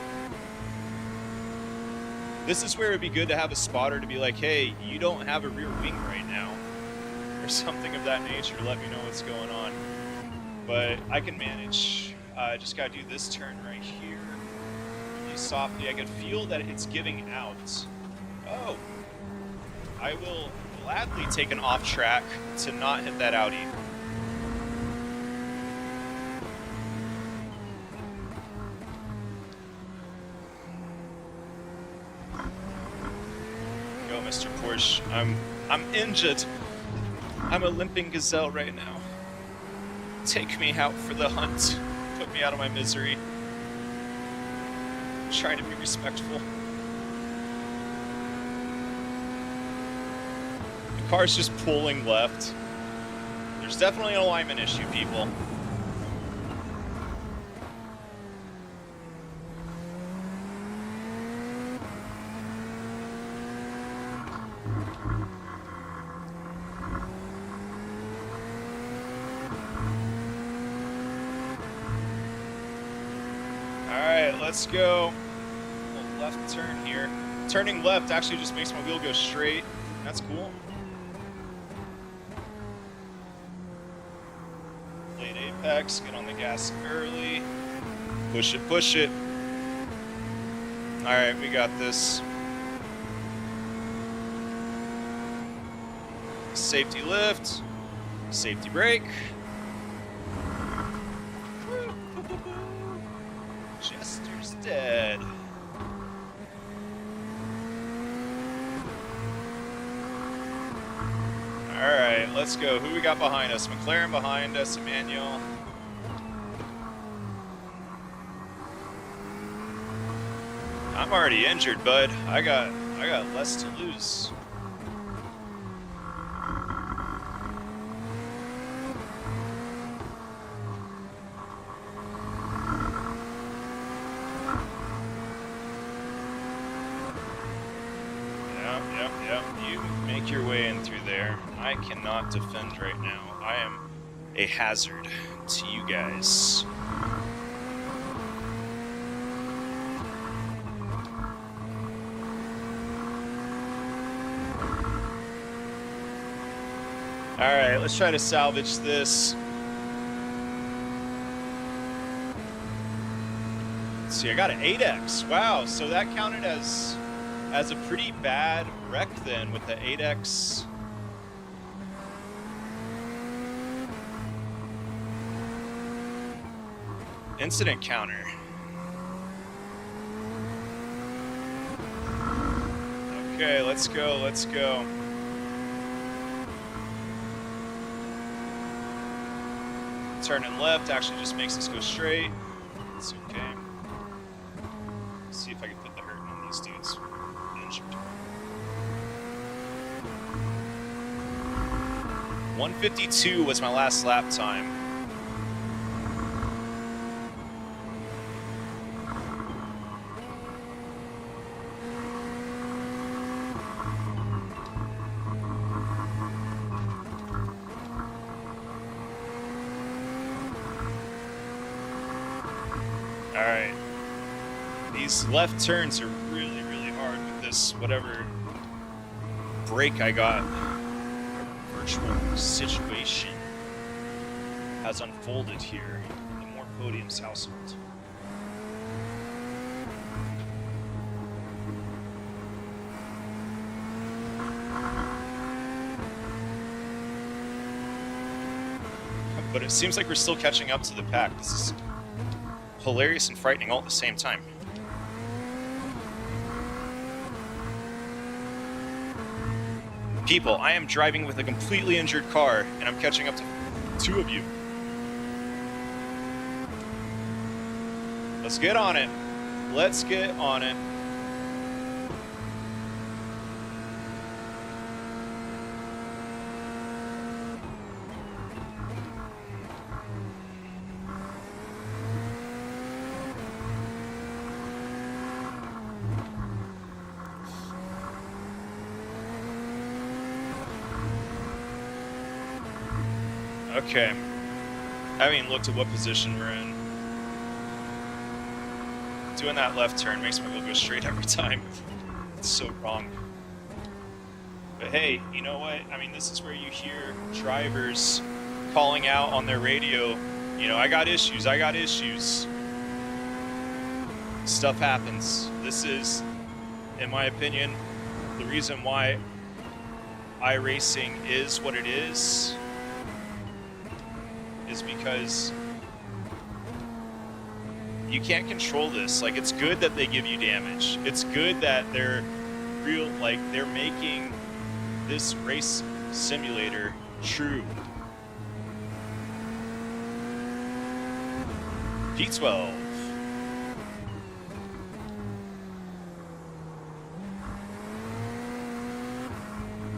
This is where it'd be good to have a spotter to be like, hey, you don't have a rear wing right now, or something of that nature. Let me know what's going on. But I can manage. I just gotta do this turn right here. Really softly. I can feel that it's giving out. Oh, I will gladly take an off track to not hit that Audi. Go, Mr. Porsche. I'm injured. I'm a limping gazelle right now. Take me out for the hunt. Put me out of my misery. I'm trying to be respectful. The car's just pulling left. There's definitely an alignment issue, people. Alright, let's go. Little left turn here. Turning left actually just makes my wheel go straight. That's cool. Late apex, get on the gas early. Push it, push it. Alright, we got this. Safety lift. Safety brake. Jester's dead. Alright, let's go. Who we got behind us? McLaren behind us, Emmanuel. I'm already injured, bud. I got less to lose. Yep. You make your way in through there. I cannot defend right now. I am a hazard to you guys. Alright, let's try to salvage this. Let's see, I got an 8X. Wow, so that counted as a pretty bad wreck then with the 8X. Incident counter. Okay, let's go, let's go. Turning left actually just makes us go straight. It's okay. Let's see if I can put the hurt on these dudes. Injured. 152 was my last lap time. these left turns are really, really hard with this whatever break I got. Virtual situation has unfolded here in the More Podiums household. But it seems like we're still catching up to the pack. This is hilarious and frightening all at the same time. People, I am driving with a completely injured car, and I'm catching up to 2 of you. Let's get on it. Let's get on it. Okay. I haven't even looked at what position we're in. Doing that left turn makes my wheel go straight every time. It's so wrong. But hey, you know what? I mean, this is where you hear drivers calling out on their radio, you know, I got issues, I got issues. Stuff happens. This is, in my opinion, the reason why iRacing is what it is because you can't control this. Like, it's good that they give you damage. It's good that they're they're making this race simulator true. P12.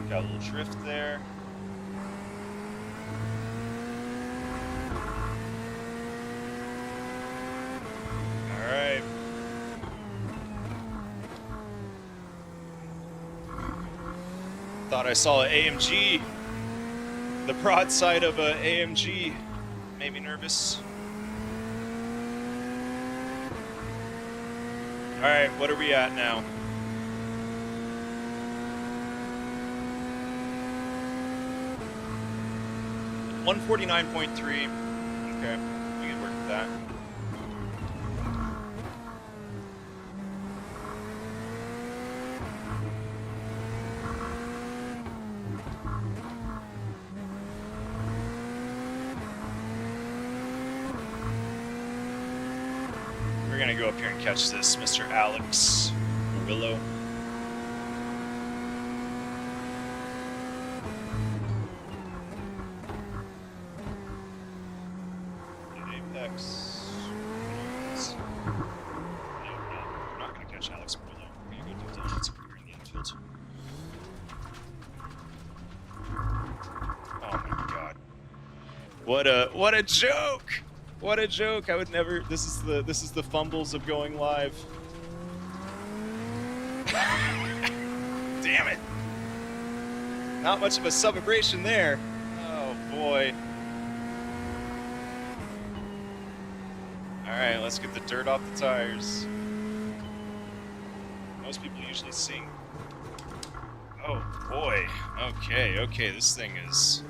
Got a little drift there. Alright. Thought I saw an AMG. The broadside of an AMG made me nervous. Alright, what are we at now? $149.3. Okay, we can work with that. We're gonna go up here and catch this, Mr. Alex Willow. Apex. No, we're not gonna catch Alex Willow. We're gonna go do donuts over here in the infield. Oh my god. What a joke! What a joke! I would never. This is the fumbles of going live. Damn it! Not much of a celebration there. Oh boy. All right, let's get the dirt off the tires. Most people usually sing. Oh boy. Okay. This thing is.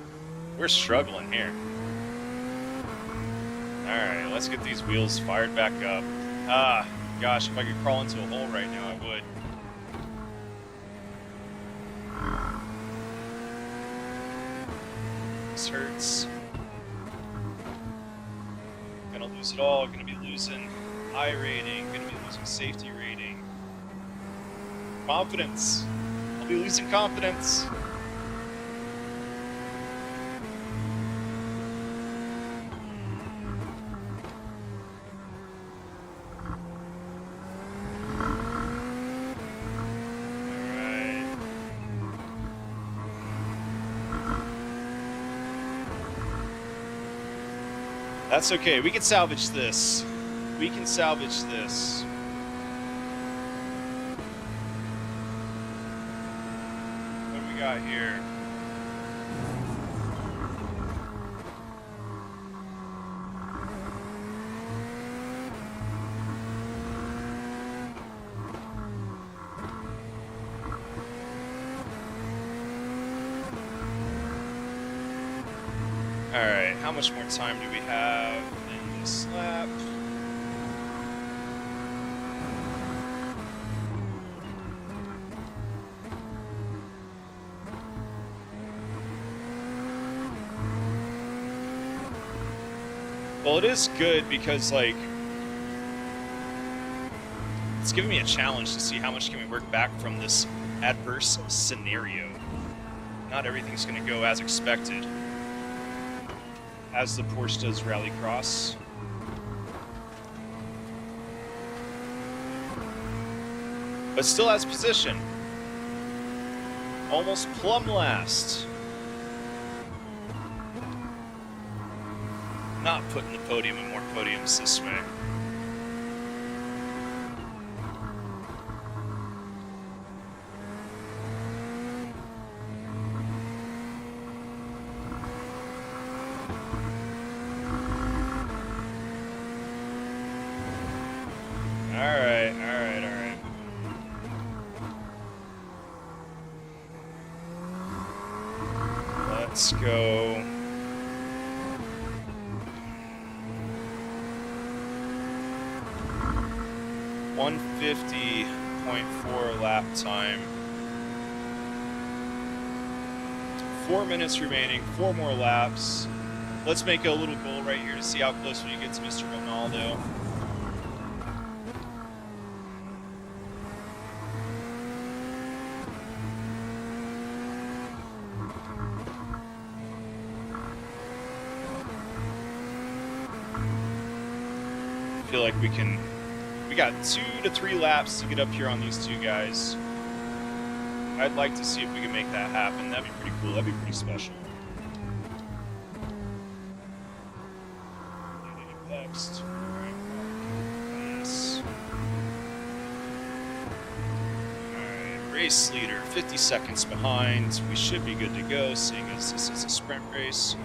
We're struggling here. Alright, let's get these wheels fired back up. Ah, gosh, if I could crawl into a hole right now, I would. This hurts. Gonna lose it all, gonna be losing I rating, gonna be losing safety rating. Confidence. I'll be losing confidence. That's okay. We can salvage this. We can salvage this. What do we got here? All right, how much more time do we have in this lap? Well, it is good because, like, it's giving me a challenge to see how much can we work back from this adverse scenario. Not everything's going to go as expected as the Porsche does rallycross. But still has position. Almost plumb last. Not putting the podium in more podiums this way. All right. Let's go. .4 lap time. 4 minutes remaining, 4 more laps. Let's make a little goal right here to see how close we get to Mr. Ronaldo. I feel like we got 2 to 3 laps to get up here on these two guys. I'd like to see if we can make that happen. That'd be pretty cool. That'd be pretty special. Next. Yes. Alright, race leader, 50 seconds behind. We should be good to go, seeing as this is a sprint race.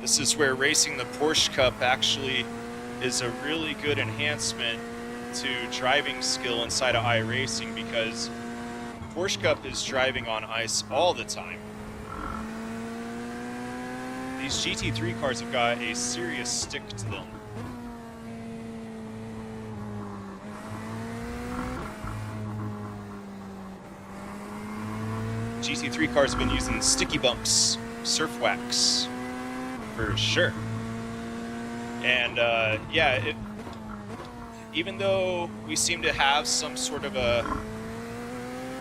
This is where racing the Porsche Cup actually is a really good enhancement to driving skill inside of iRacing, because Porsche Cup is driving on ice all the time. These GT3 cars have got a serious stick to them. GT3 cars have been using sticky bumps, surf wax, for sure. And yeah, even though we seem to have some sort of a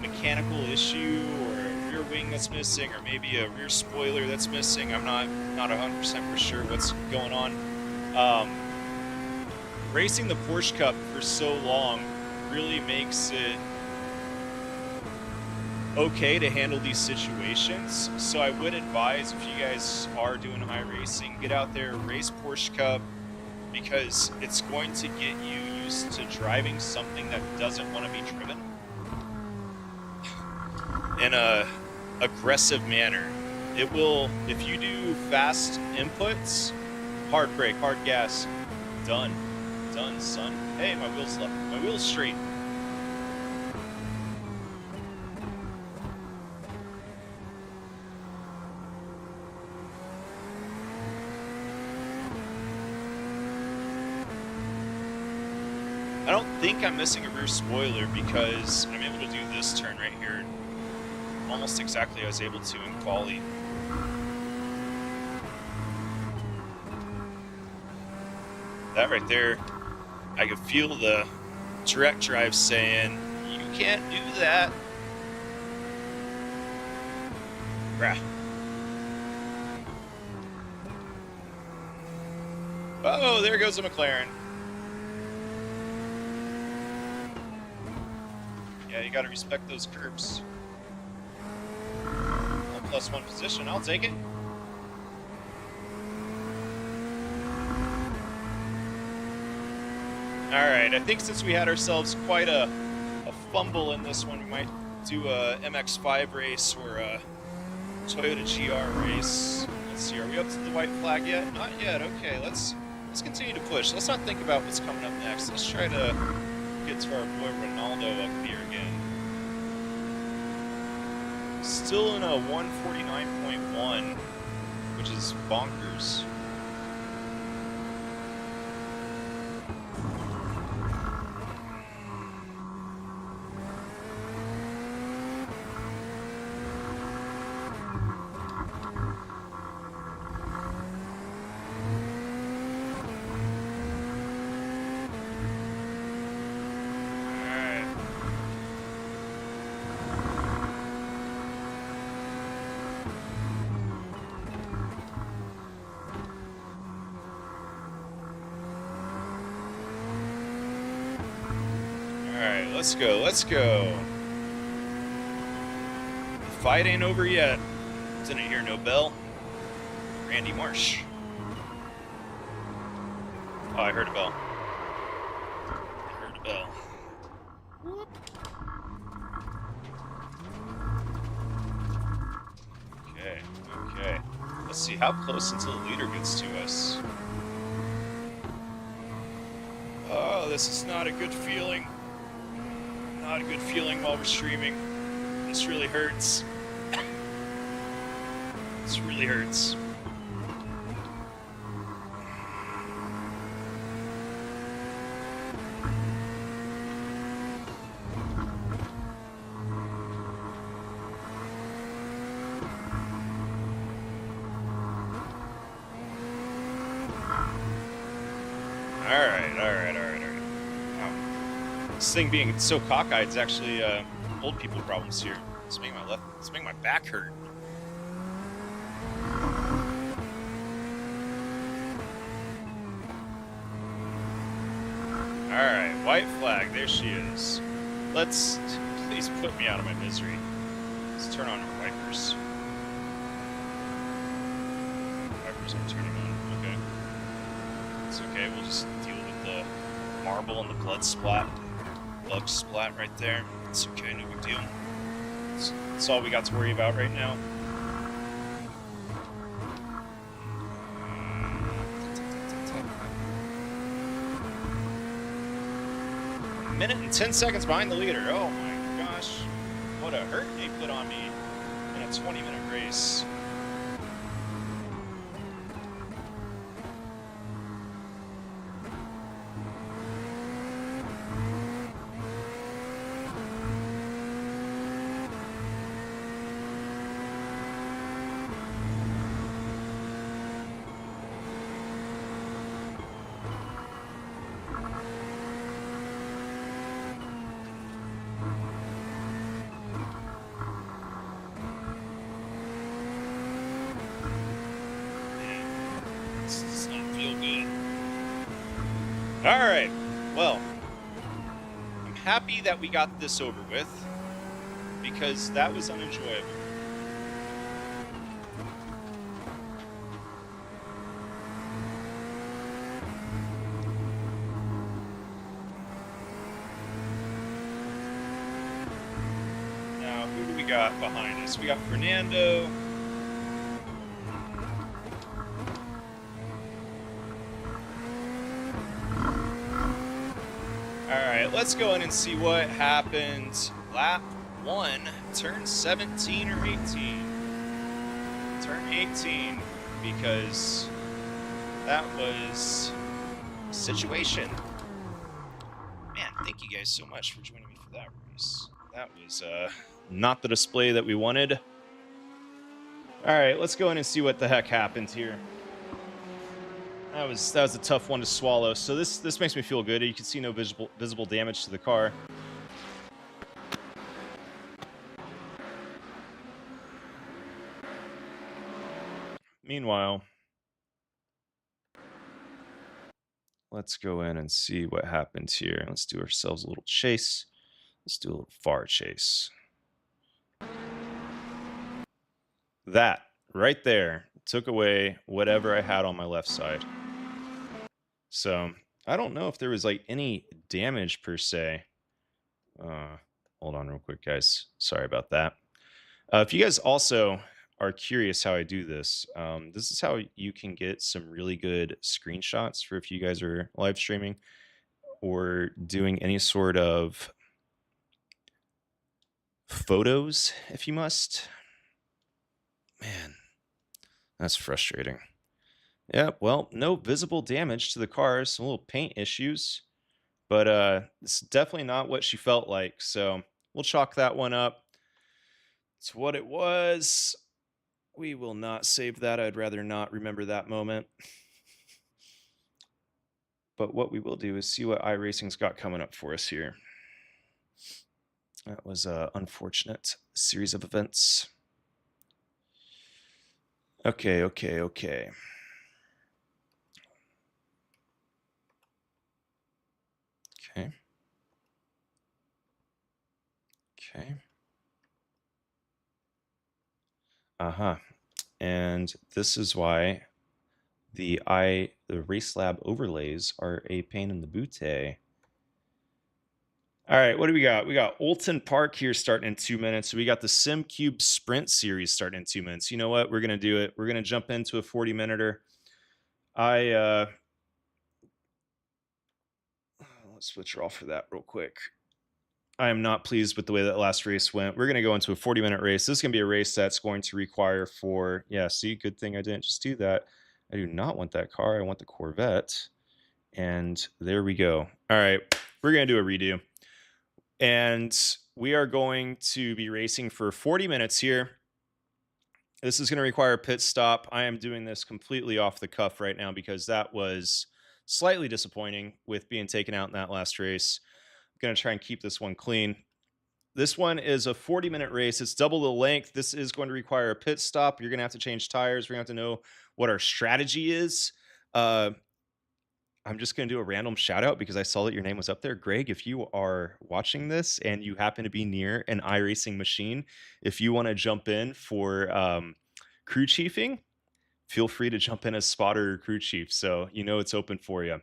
mechanical issue or a rear wing that's missing, or maybe a rear spoiler that's missing, I'm not 100% for sure what's going on. Racing the Porsche Cup for so long really makes it okay to handle these situations. So I would advise, if you guys are doing iRacing, get out there, race Porsche Cup, because it's going to get you used to driving something that doesn't want to be driven in a aggressive manner. It will, if you do fast inputs, hard brake, hard gas, done, son. Hey, my wheel's left, my wheel's straight. I don't think I'm missing a rear spoiler, because I'm able to do this turn right here almost exactly as I was able to in quali. That right there, I could feel the direct drive saying, you can't do that. Rah. Oh, there goes a McLaren. Yeah, you gotta respect those curbs. 1+1 position, I'll take it. Alright, I think since we had ourselves quite a fumble in this one, we might do a MX-5 race or a Toyota GR race. Let's see, are we up to the white flag yet? Not yet, okay, let's continue to push. Let's not think about what's coming up next. Let's try to get get to our boy Ronaldo up here again. Still in a 149.1, which is bonkers. Alright, let's go, let's go. The fight ain't over yet. Didn't hear no bell. Randy Marsh. Oh, I heard a bell. I heard a bell. Whoop. Okay, okay. Let's see how close until the leader gets to us. Oh, this is not a good feeling. Not a good feeling while we're streaming. This really hurts. This really hurts. Alright. Wow. This thing being so cockeyed is actually old people problems here. It's making my back hurt. Alright, white flag, there she is. Please put me out of my misery. Let's turn on our wipers. Wipers aren't turning on, okay. It's okay, we'll just deal with the marble and the blood splat. Bug splat right there. It's okay, no big deal. That's all we got to worry about right now. A minute and 10 seconds behind the leader. Oh my gosh. What a hurt they put on me in a 20-minute race. Alright, well, I'm happy that we got this over with, because that was unenjoyable. Now, who do we got behind us? We got Fernando. Alright, let's go in and see what happened. Lap 1, turn 17 or 18. Turn 18, because that was a situation. Man, thank you guys so much for joining me for that race. That was not the display that we wanted. Alright, let's go in and see what the heck happened here. That was a tough one to swallow. So this makes me feel good. You can see no visible damage to the car. Meanwhile, let's go in and see what happens here. Let's do ourselves a little chase. Let's do a little far chase. That right there took away whatever I had on my left side. So I don't know if there was like any damage per se. Hold on real quick, guys. Sorry about that. If you guys also are curious how I do this, this is how you can get some really good screenshots for if you guys are live streaming. or doing any sort of photos if you must. Man, that's frustrating. Yeah, well, no visible damage to the cars, some little paint issues, but it's definitely not what she felt like. So we'll chalk that one up. It's what it was. We will not save that. I'd rather not remember that moment. But what we will do is see what iRacing's got coming up for us here. That was an unfortunate series of events. Okay. Okay. And this is why the Race Lab overlays are a pain in the booty. All right, what do we got? We got Olton Park here starting in 2 minutes. We got the SimCube Sprint Series starting in 2 minutes. You know what? We're gonna do it. We're gonna jump into a 40-minuter. Let's switch her off for that real quick. I am not pleased with the way that last race went. We're going to go into a 40-minute race. This is going to be a race that's going to require see, good thing I didn't just do that. I do not want that car. I want the Corvette. And there we go. All right, we're going to do a redo. And we are going to be racing for 40 minutes here. This is going to require a pit stop. I am doing this completely off the cuff right now because that was slightly disappointing with being taken out in that last race. I'm going to try and keep this one clean. This one is a 40-minute race. It's double the length. This is going to require a pit stop. You're going to have to change tires. We're going to have to know what our strategy is. I'm just going to do a random shout out because I saw that your name was up there. Greg, if you are watching this and you happen to be near an iRacing machine, if you want to jump in for crew chiefing, feel free to jump in as spotter or crew chief. So you know it's open for you.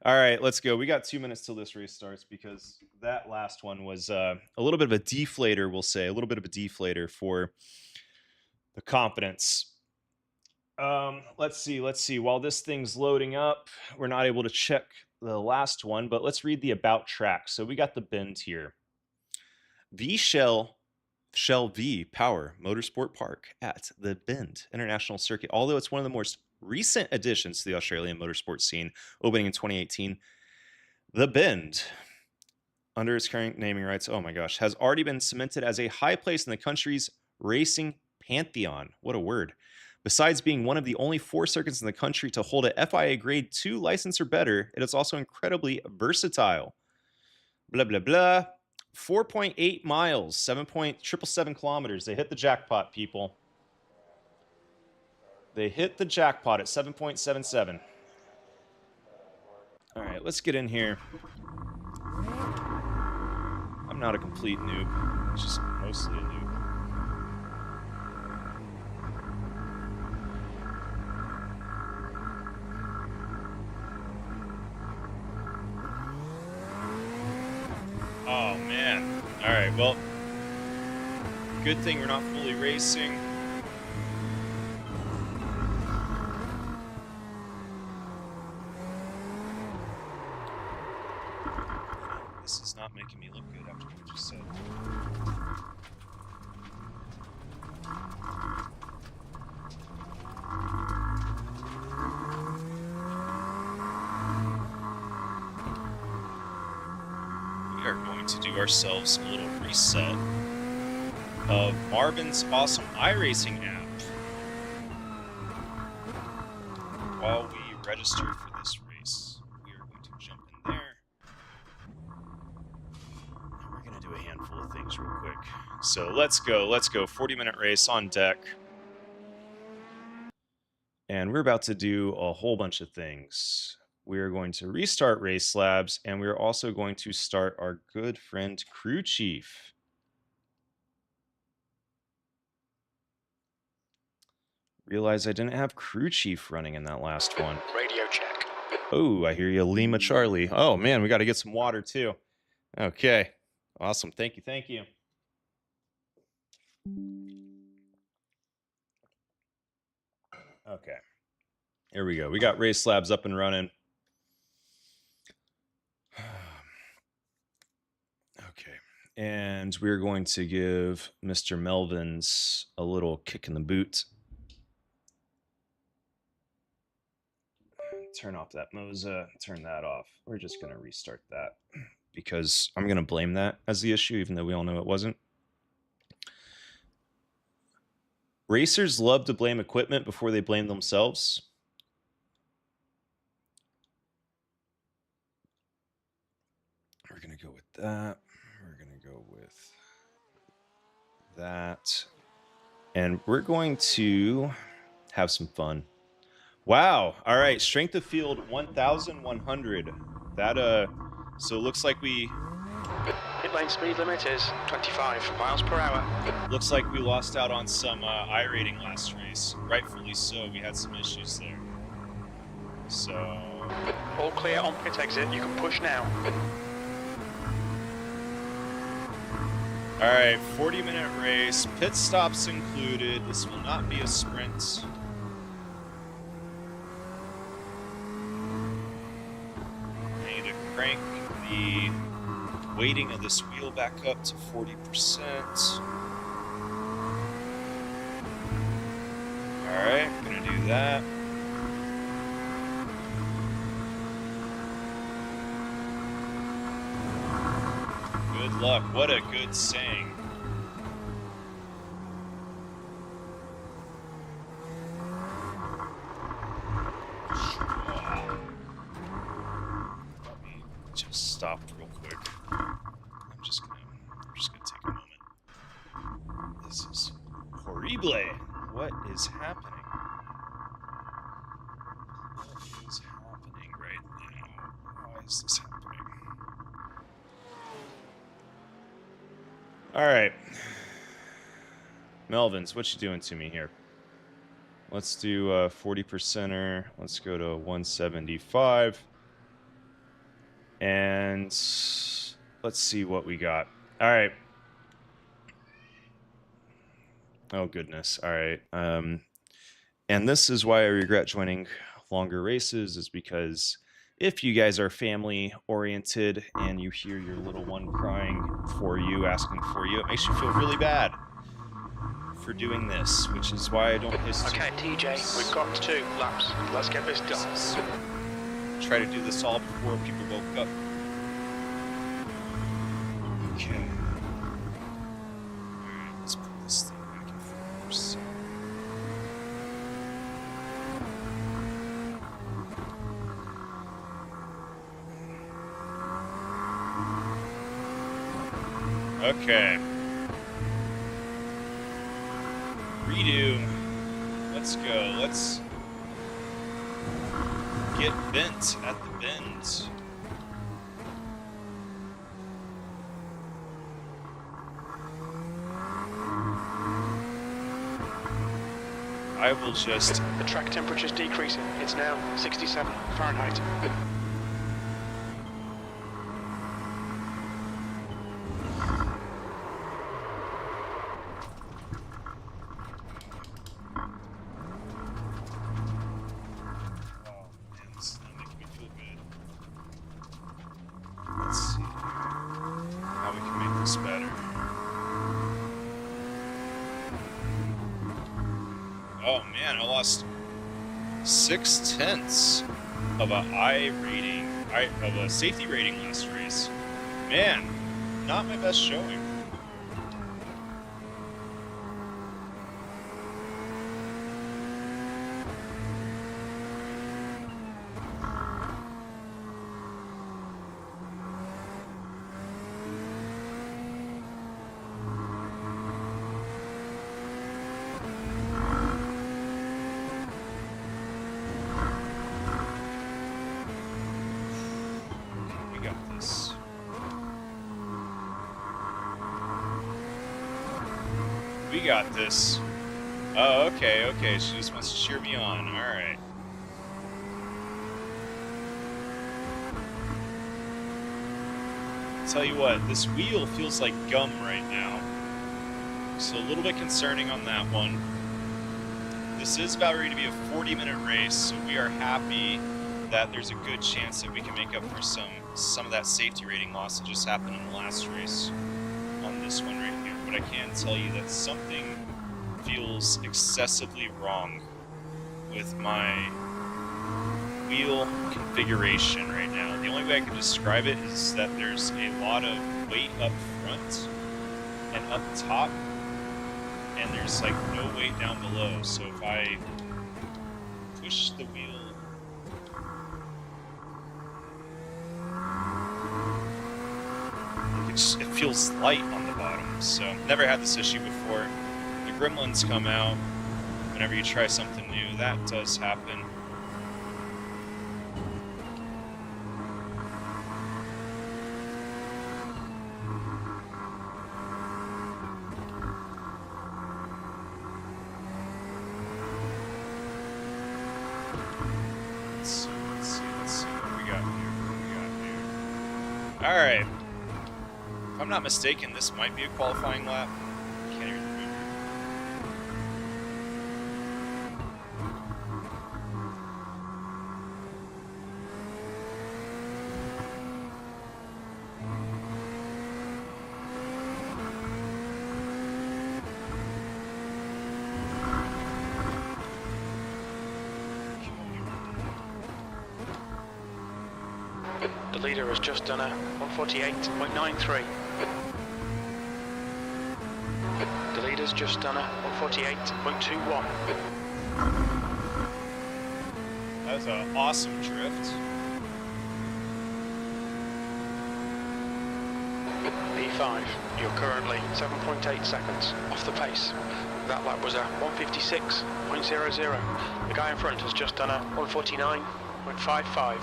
All right, let's go. We got 2 minutes till this race starts because that last one was a little bit of a deflator, we'll say, a little bit of a deflator for the confidence. Let's see. While this thing's loading up, we're not able to check the last one, but let's read the about track. So we got the bend here. Shell V Power Motorsport Park at the Bend International Circuit. Although it's one of the most recent additions to the Australian motorsport scene, opening in 2018, the Bend, under its current naming rights, oh my gosh, has already been cemented as a high place in the country's racing pantheon. What a word. Besides being one of the only 4 circuits in the country to hold a FIA Grade 2 license or better, it is also incredibly versatile. Blah, blah, blah. 4.8 miles, 7.777 kilometers. They hit the jackpot, people. They hit the jackpot at 7.77. All right, let's get in here. I'm not a complete noob, just mostly a noob. Oh, man. All right, well, good thing we're not fully racing. This is not making me look good after what I just said. We are going to do ourselves a little reset of Marvin's awesome iRacing app while we register for this race. We are going to jump in there. And we're going to do a handful of things real quick. So let's go. 40-minute race on deck. And we're about to do a whole bunch of things. We're going to restart Race Labs, and we're also going to start our good friend Crew Chief. Realize I didn't have Crew Chief running in that last one. Radio check. Oh, I hear you, Lima Charlie. Oh, man, we got to get some water, too. Okay. Awesome. Thank you. Okay. Here we go. We got Race Labs up and running. Okay. And we're going to give Mr. Melvin's a little kick in the boot. Turn off that Moza, turn that off. We're just going to restart that because I'm going to blame that as the issue, even though we all know it wasn't. Racers love to blame equipment before they blame themselves. We're going to go with that. We're going to go with that. And we're going to have some fun. Wow. All right. Strength of field 1,100. That, so it looks like we... Pit lane speed limit is 25 miles per hour. Looks like we lost out on some I rating last race. Rightfully so. We had some issues there. So... All clear on pit exit. You can push now. All right, 40-minute race, pit stops included. This will not be a sprint. I need to crank the weighting of this wheel back up to 40%. All right, gonna do that. Good luck. What a good saying. Let me just stop real quick. I'm just gonna take a moment. This is horrible. What is happening? What is happening right now? Why is this happening? All right, Melvin's, what you doing to me here? Let's do 40%er. Let's go to 175. And let's see what we got. All right. Oh, goodness. All right. And this is why I regret joining longer races, is because if you guys are family oriented and you hear your little one crying for you, asking for you, it makes you feel really bad for doing this, which is why I don't piss too. Okay, TJ, we've got 2 laps. Let's get this done. Try to do this all before people woke up. Okay. Alright, let's put this thing back in 4%. Okay. Redo. Let's go. Let's get bent at the bend. I will just... The track temperature's decreasing. It's now 67 Fahrenheit. Oh man, I lost 0.6 of a safety rating last race. Man, not my best showing. We got this. Oh, okay. She just wants to cheer me on. All right. Tell you what, this wheel feels like gum right now. So a little bit concerning on that one. This is about ready to be a 40-minute race, so we are happy that there's a good chance that we can make up for some of that safety rating loss that just happened in the last race on this one right here. But I can tell you that something feels excessively wrong with my wheel configuration right now. The only way I can describe it is that there's a lot of weight up front and up top, and there's like no weight down below. So if I push the wheel, it feels light on the bottom. So never had this issue before. The gremlins come out whenever you try something new. That does happen. Let's see what we got here. All right. If I'm not mistaken, this might be a qualifying lap. Can't even remember. The leader has just done a 148.93. The leader's just done a 148.21. That was an awesome drift. P5, you're currently 7.8 seconds off the pace. That lap was a 156.00. The guy in front has just done a 149.55.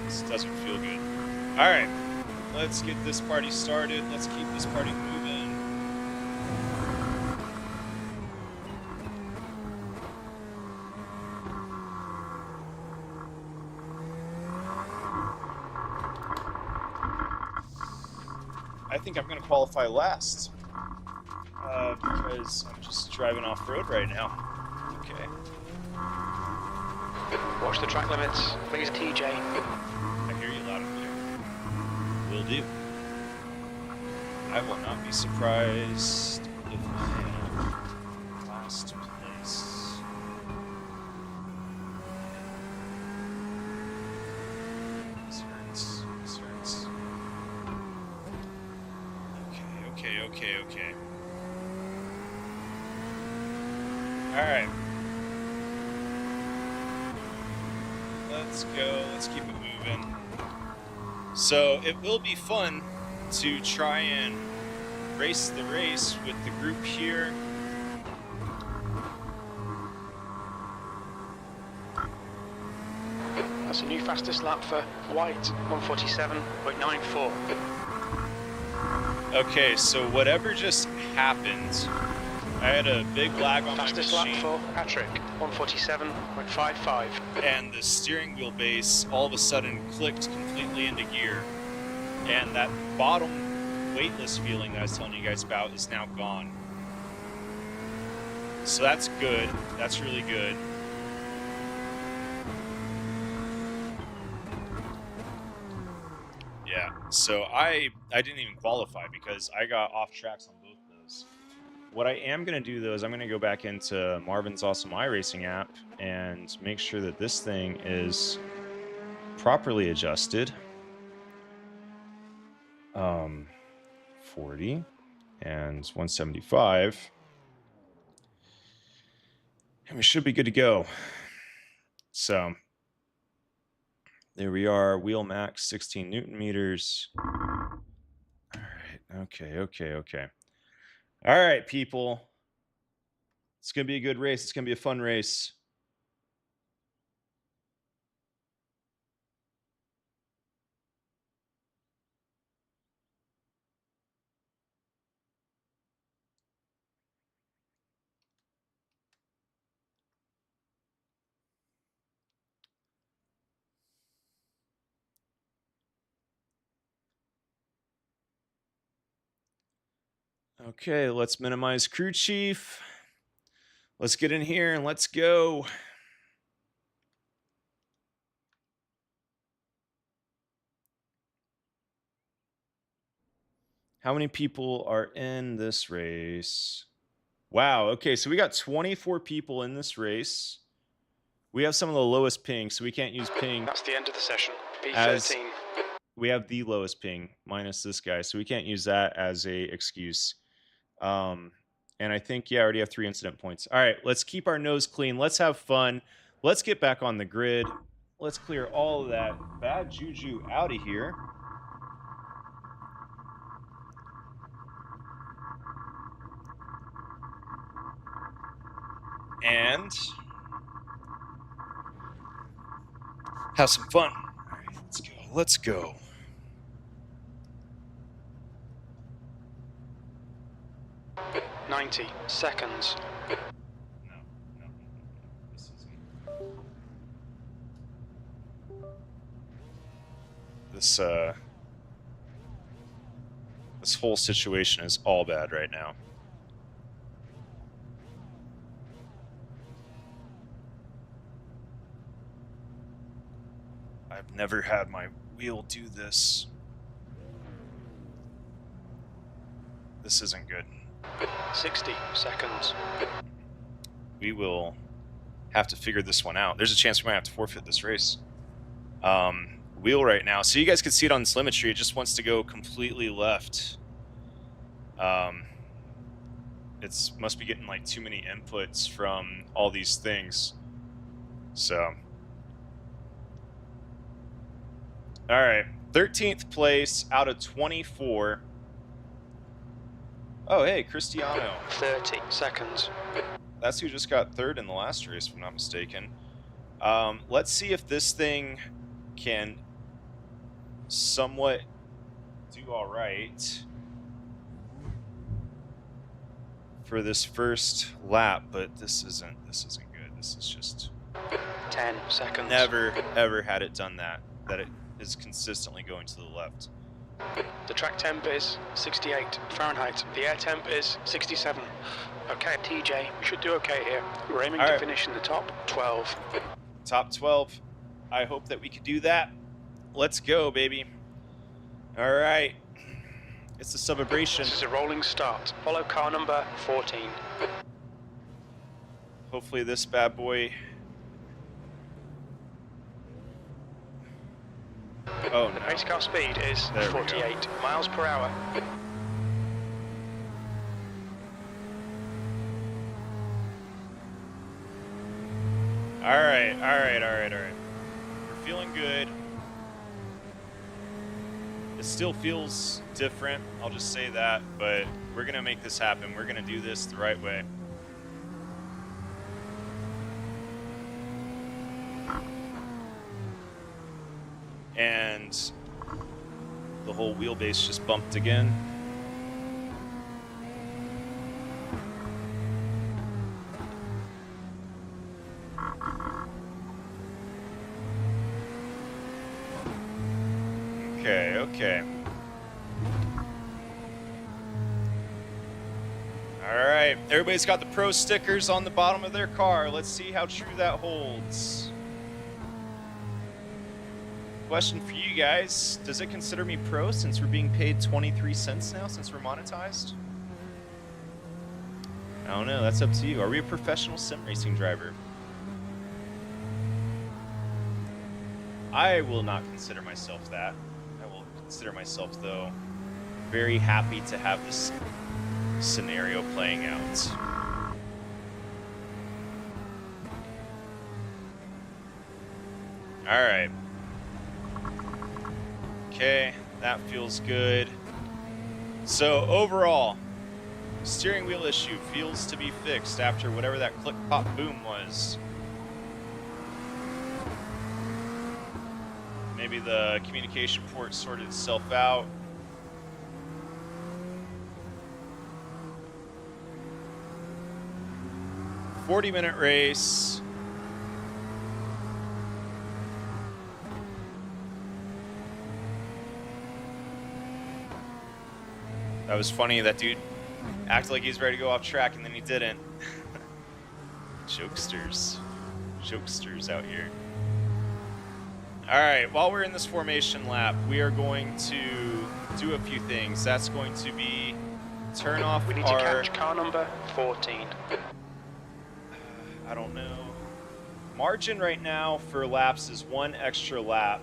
This doesn't feel good. All right, let's get this party started. Let's keep this party moving. I think I'm going to qualify last because I'm just driving off-road right now. Okay. Watch the track limits, please, TJ. I hear you loud and clear. Will do. I will not be surprised if I am last place. This hurts. This hurts. Okay. Alright. Let's go. Let's keep it moving. So it will be fun to try and race the race with the group here. That's a new fastest lap for White, 147.94. Okay, so whatever just happened, I had a big lag on Fastest my lap machine. for Patrick, 147.55. And the steering wheel base all of a sudden clicked completely into gear. And that bottom weightless feeling that I was telling you guys about is now gone. So that's good. That's really good. Yeah, so I didn't even qualify because I got off tracks on both those. What I am going to do, though, is I'm going to go back into Marvin's Awesome iRacing app and make sure that this thing is properly adjusted. 40 and 175. And we should be good to go. So there we are. Wheel max 16 Newton meters. All right. Okay. All right, people. It's going to be a good race. It's going to be a fun race. Okay, let's minimize crew chief. Let's get in here and let's go. How many people are in this race? Wow. Okay, so we got 24 people in this race. We have some of the lowest ping, so we can't use ping That's the end of the session. as B13. we have the lowest ping minus this guy, so we can't use that as a excuse. And I think, yeah, I already have 3 incident points. All right, let's keep our nose clean. Let's have fun. Let's get back on the grid. Let's clear all of that bad juju out of here. And have some fun. All right, let's go. Let's go. .90 seconds. No. This isn't. This whole situation is all bad right now. I've never had my wheel do this. This isn't good. 60 seconds. We will have to figure this one out. There's a chance we might have to forfeit this race. Wheel right now. So you guys can see it on this limit tree. It just wants to go completely left. It's must be getting like too many inputs from all these things. So, all right, 13th place out of 24. Oh, hey, Cristiano. 30 seconds. That's who just got third in the last race, if I'm not mistaken. Let's see if this thing can somewhat do all right for this first lap, but this isn't good. This is just 10 seconds. never ever had it done that it is consistently going to the left. The track temp is 68 Fahrenheit. The air temp is 67. Okay, TJ, we should do okay here. We're aiming to finish in the top 12. Top 12. I hope that we could do that. Let's go, baby. All right. It's a celebration. This is a rolling start. Follow car number 14. Hopefully this bad boy. Oh, The no. pace car speed is There we 48 miles per hour. All right. We're feeling good. It still feels different, I'll just say that, but we're going to make this happen. We're going to do this the right way. And the whole wheelbase just bumped again. Okay. All right, everybody's got the pro stickers on the bottom of their car. Let's see how true that holds. Question for you guys. Does it consider me pro since we're being paid 23 cents now since we're monetized? I don't know. That's up to you. Are we a professional sim racing driver? I will not consider myself that. I will consider myself, though, very happy to have this scenario playing out. All right. Okay, that feels good. So overall, steering wheel issue feels to be fixed after whatever that click, pop, boom was. Maybe the communication port sorted itself out. A 40-minute race. That was funny. That dude Acted like he was ready to go off track, and then he didn't. Jokesters. Jokesters out here. All right, while we're in this formation lap, we are going to do a few things. That's going to be turn off We need our... to catch car number 14. I don't know. Margin right now for laps is 1 extra lap.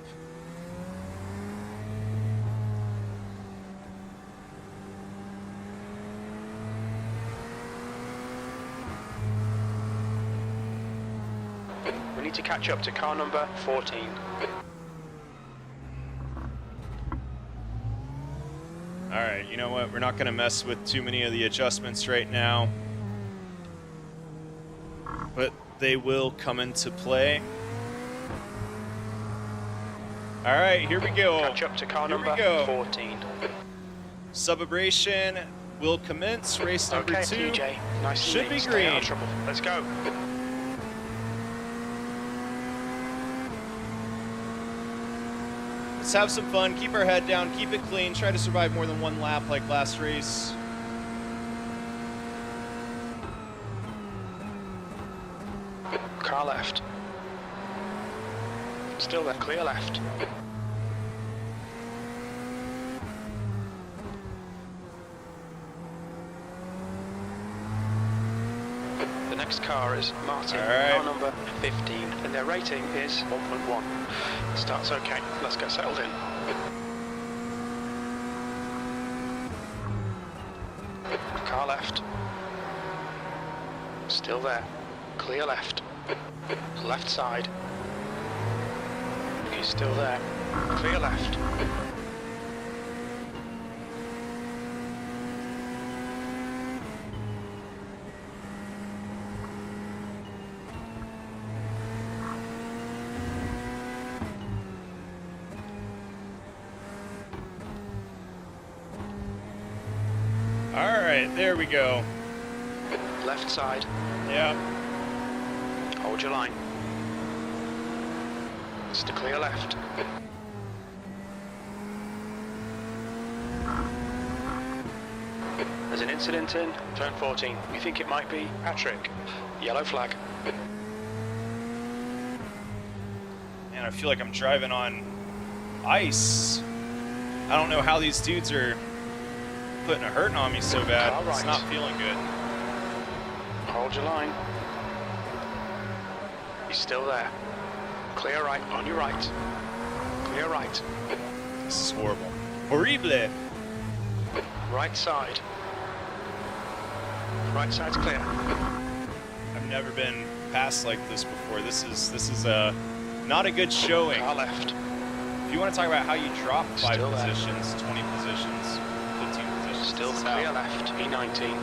We need to catch up to car number 14. All right, you know what? We're not going to mess with too many of the adjustments right now. But they will come into play. All right, here we go. Catch up to car Here we number go. 14. Sub-abrasion will commence. Race number Okay, 2 TJ, nice should and be neat. Stay out green. of trouble. Let's go. Let's have some fun. Keep our head down. Keep it clean. Try to survive more than 1 lap like last race. Car left. Still there, clear left. The next car is Martin, All right. car number 15, and their rating is 1.1. Starts okay, let's get settled in. Car left. Still there, clear left. Left side. He's still there, clear left. All right, there we go. Left side, Yeah. hold your line. It's to clear left. There's an incident in turn 14. We think it might be Patrick. Yellow flag. Man, I feel like I'm driving on ice. I don't know how these dudes are putting a hurting on me so bad. All It's right. not feeling good. Hold your line. He's still there. Clear right, on your right. Clear right. This is horrible. Horrible. Right side. Right side's clear. I've never been passed like this before. This is not a good showing. Car left. If you want to talk about how you drop 5 Still there. positions, 20 positions, 15 positions, Still this is clear how. left. E19.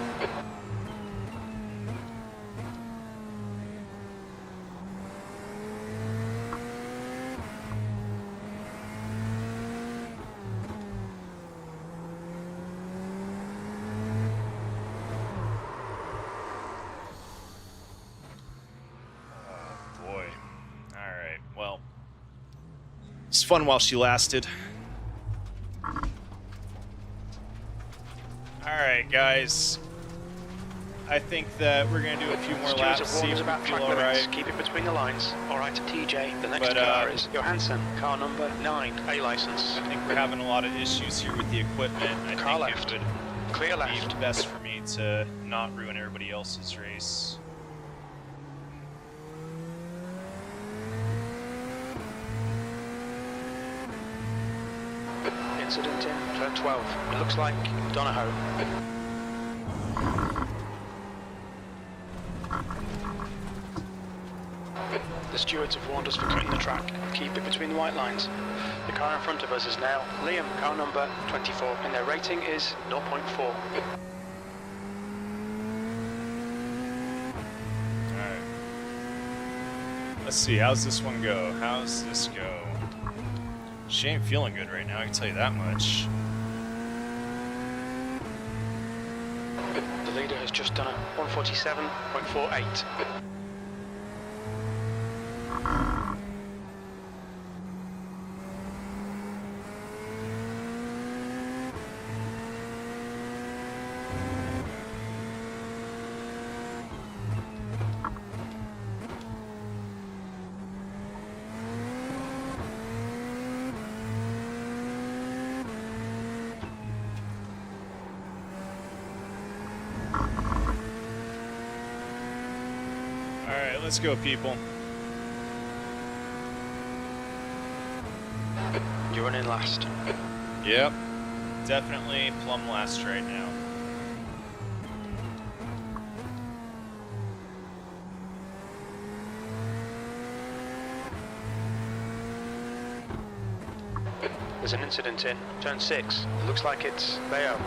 Oh boy. All right. Well, it's fun while she lasted. All right, guys. I think that we're gonna do a few more Stewards laps, have see warned if us we about feel track all limits. right. Keep it between the lines. All right, TJ. The next But, car is Johansson, car number 9, A license. I think we're having a lot of issues here with the equipment. I Car think left. it Clear would left. be best for me to not ruin everybody else's race. Incident in turn 12. It looks like Donahoe. The stewards have warned us for cutting the track. Keep it between the white lines. The car in front of us is now Liam, car number 24, and their rating is 0.4. Alright. Let's see, how's this one go? How's this go? She ain't feeling good right now, I can tell you that much. The leader has just done a 147.48. Let's go, people. You're running last. Yep. Definitely plumb last right now. There's an incident in turn 6. It looks like it's Bayo.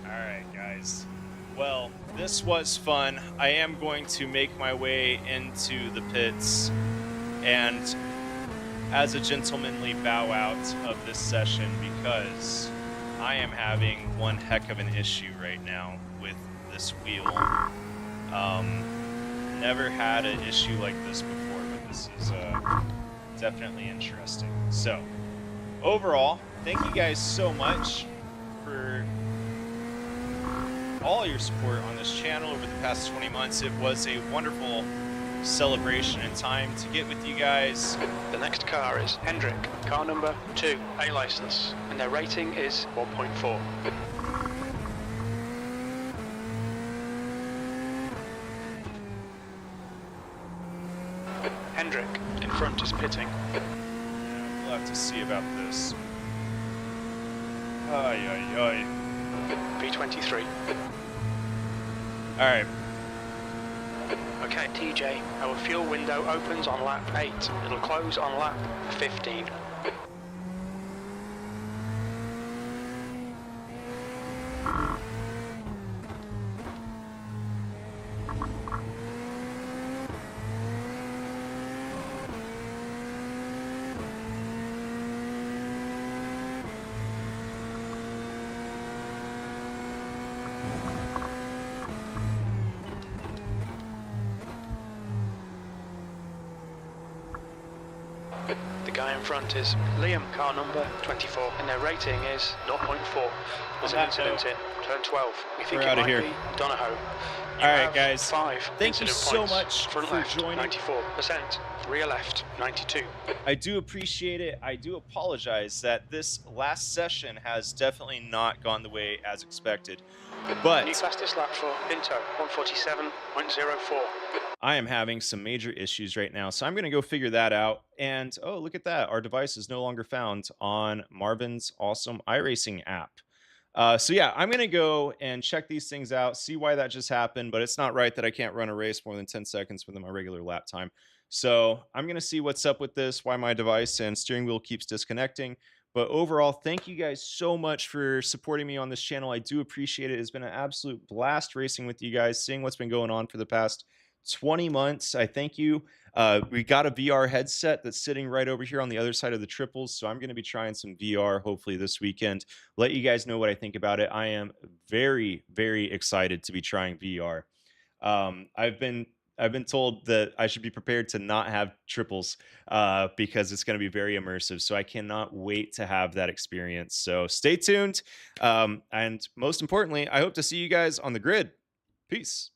Alright, guys. Well, this was fun. I am going to make my way into the pits and as a gentlemanly bow out of this session because I am having one heck of an issue right now with this wheel. Never had an issue like this before, but this is definitely interesting. So, overall, thank you guys so much for all your support on this channel over the past 20 months. It was a wonderful celebration and time to get with you guys. The next car is Hendrick, car number 2, A license, and their rating is 1.4. Hendrick, in front is pitting. Yeah, we'll have to see about this. Ay, ay, ay. P23. Alright. Okay, TJ, our fuel window opens on lap 8. It'll close on lap 15. The guy in front is Liam, car number 24, and their rating is 0.4. There's an incident in turn 12. We think We're it outta might here. be Donahoe. All right, guys. 5 Thank you incident so points. much Front for left, joining. 94%. Rear left, 92. I do appreciate it. I do apologize that this last session has definitely not gone the way as expected. But New fastest lap for Pinto, 147.04. I am having some major issues right now, so I'm going to go figure that out. And oh, look at that. Our device is no longer found on Marvin's awesome iRacing app. So yeah, I'm going to go and check these things out, see why that just happened, but it's not right that I can't run a race more than 10 seconds within my regular lap time. So I'm going to see what's up with this, why my device and steering wheel keeps disconnecting. But overall, thank you guys so much for supporting me on this channel. I do appreciate it. It's been an absolute blast racing with you guys, seeing what's been going on for the past 20 months. I thank you. We got a VR headset that's sitting right over here on the other side of the triples. So I'm going to be trying some VR hopefully this weekend. Let you guys know what I think about it. I am very, very excited to be trying VR. I've been told that I should be prepared to not have triples because it's going to be very immersive. So I cannot wait to have that experience. So stay tuned. And most importantly, I hope to see you guys on the grid. Peace.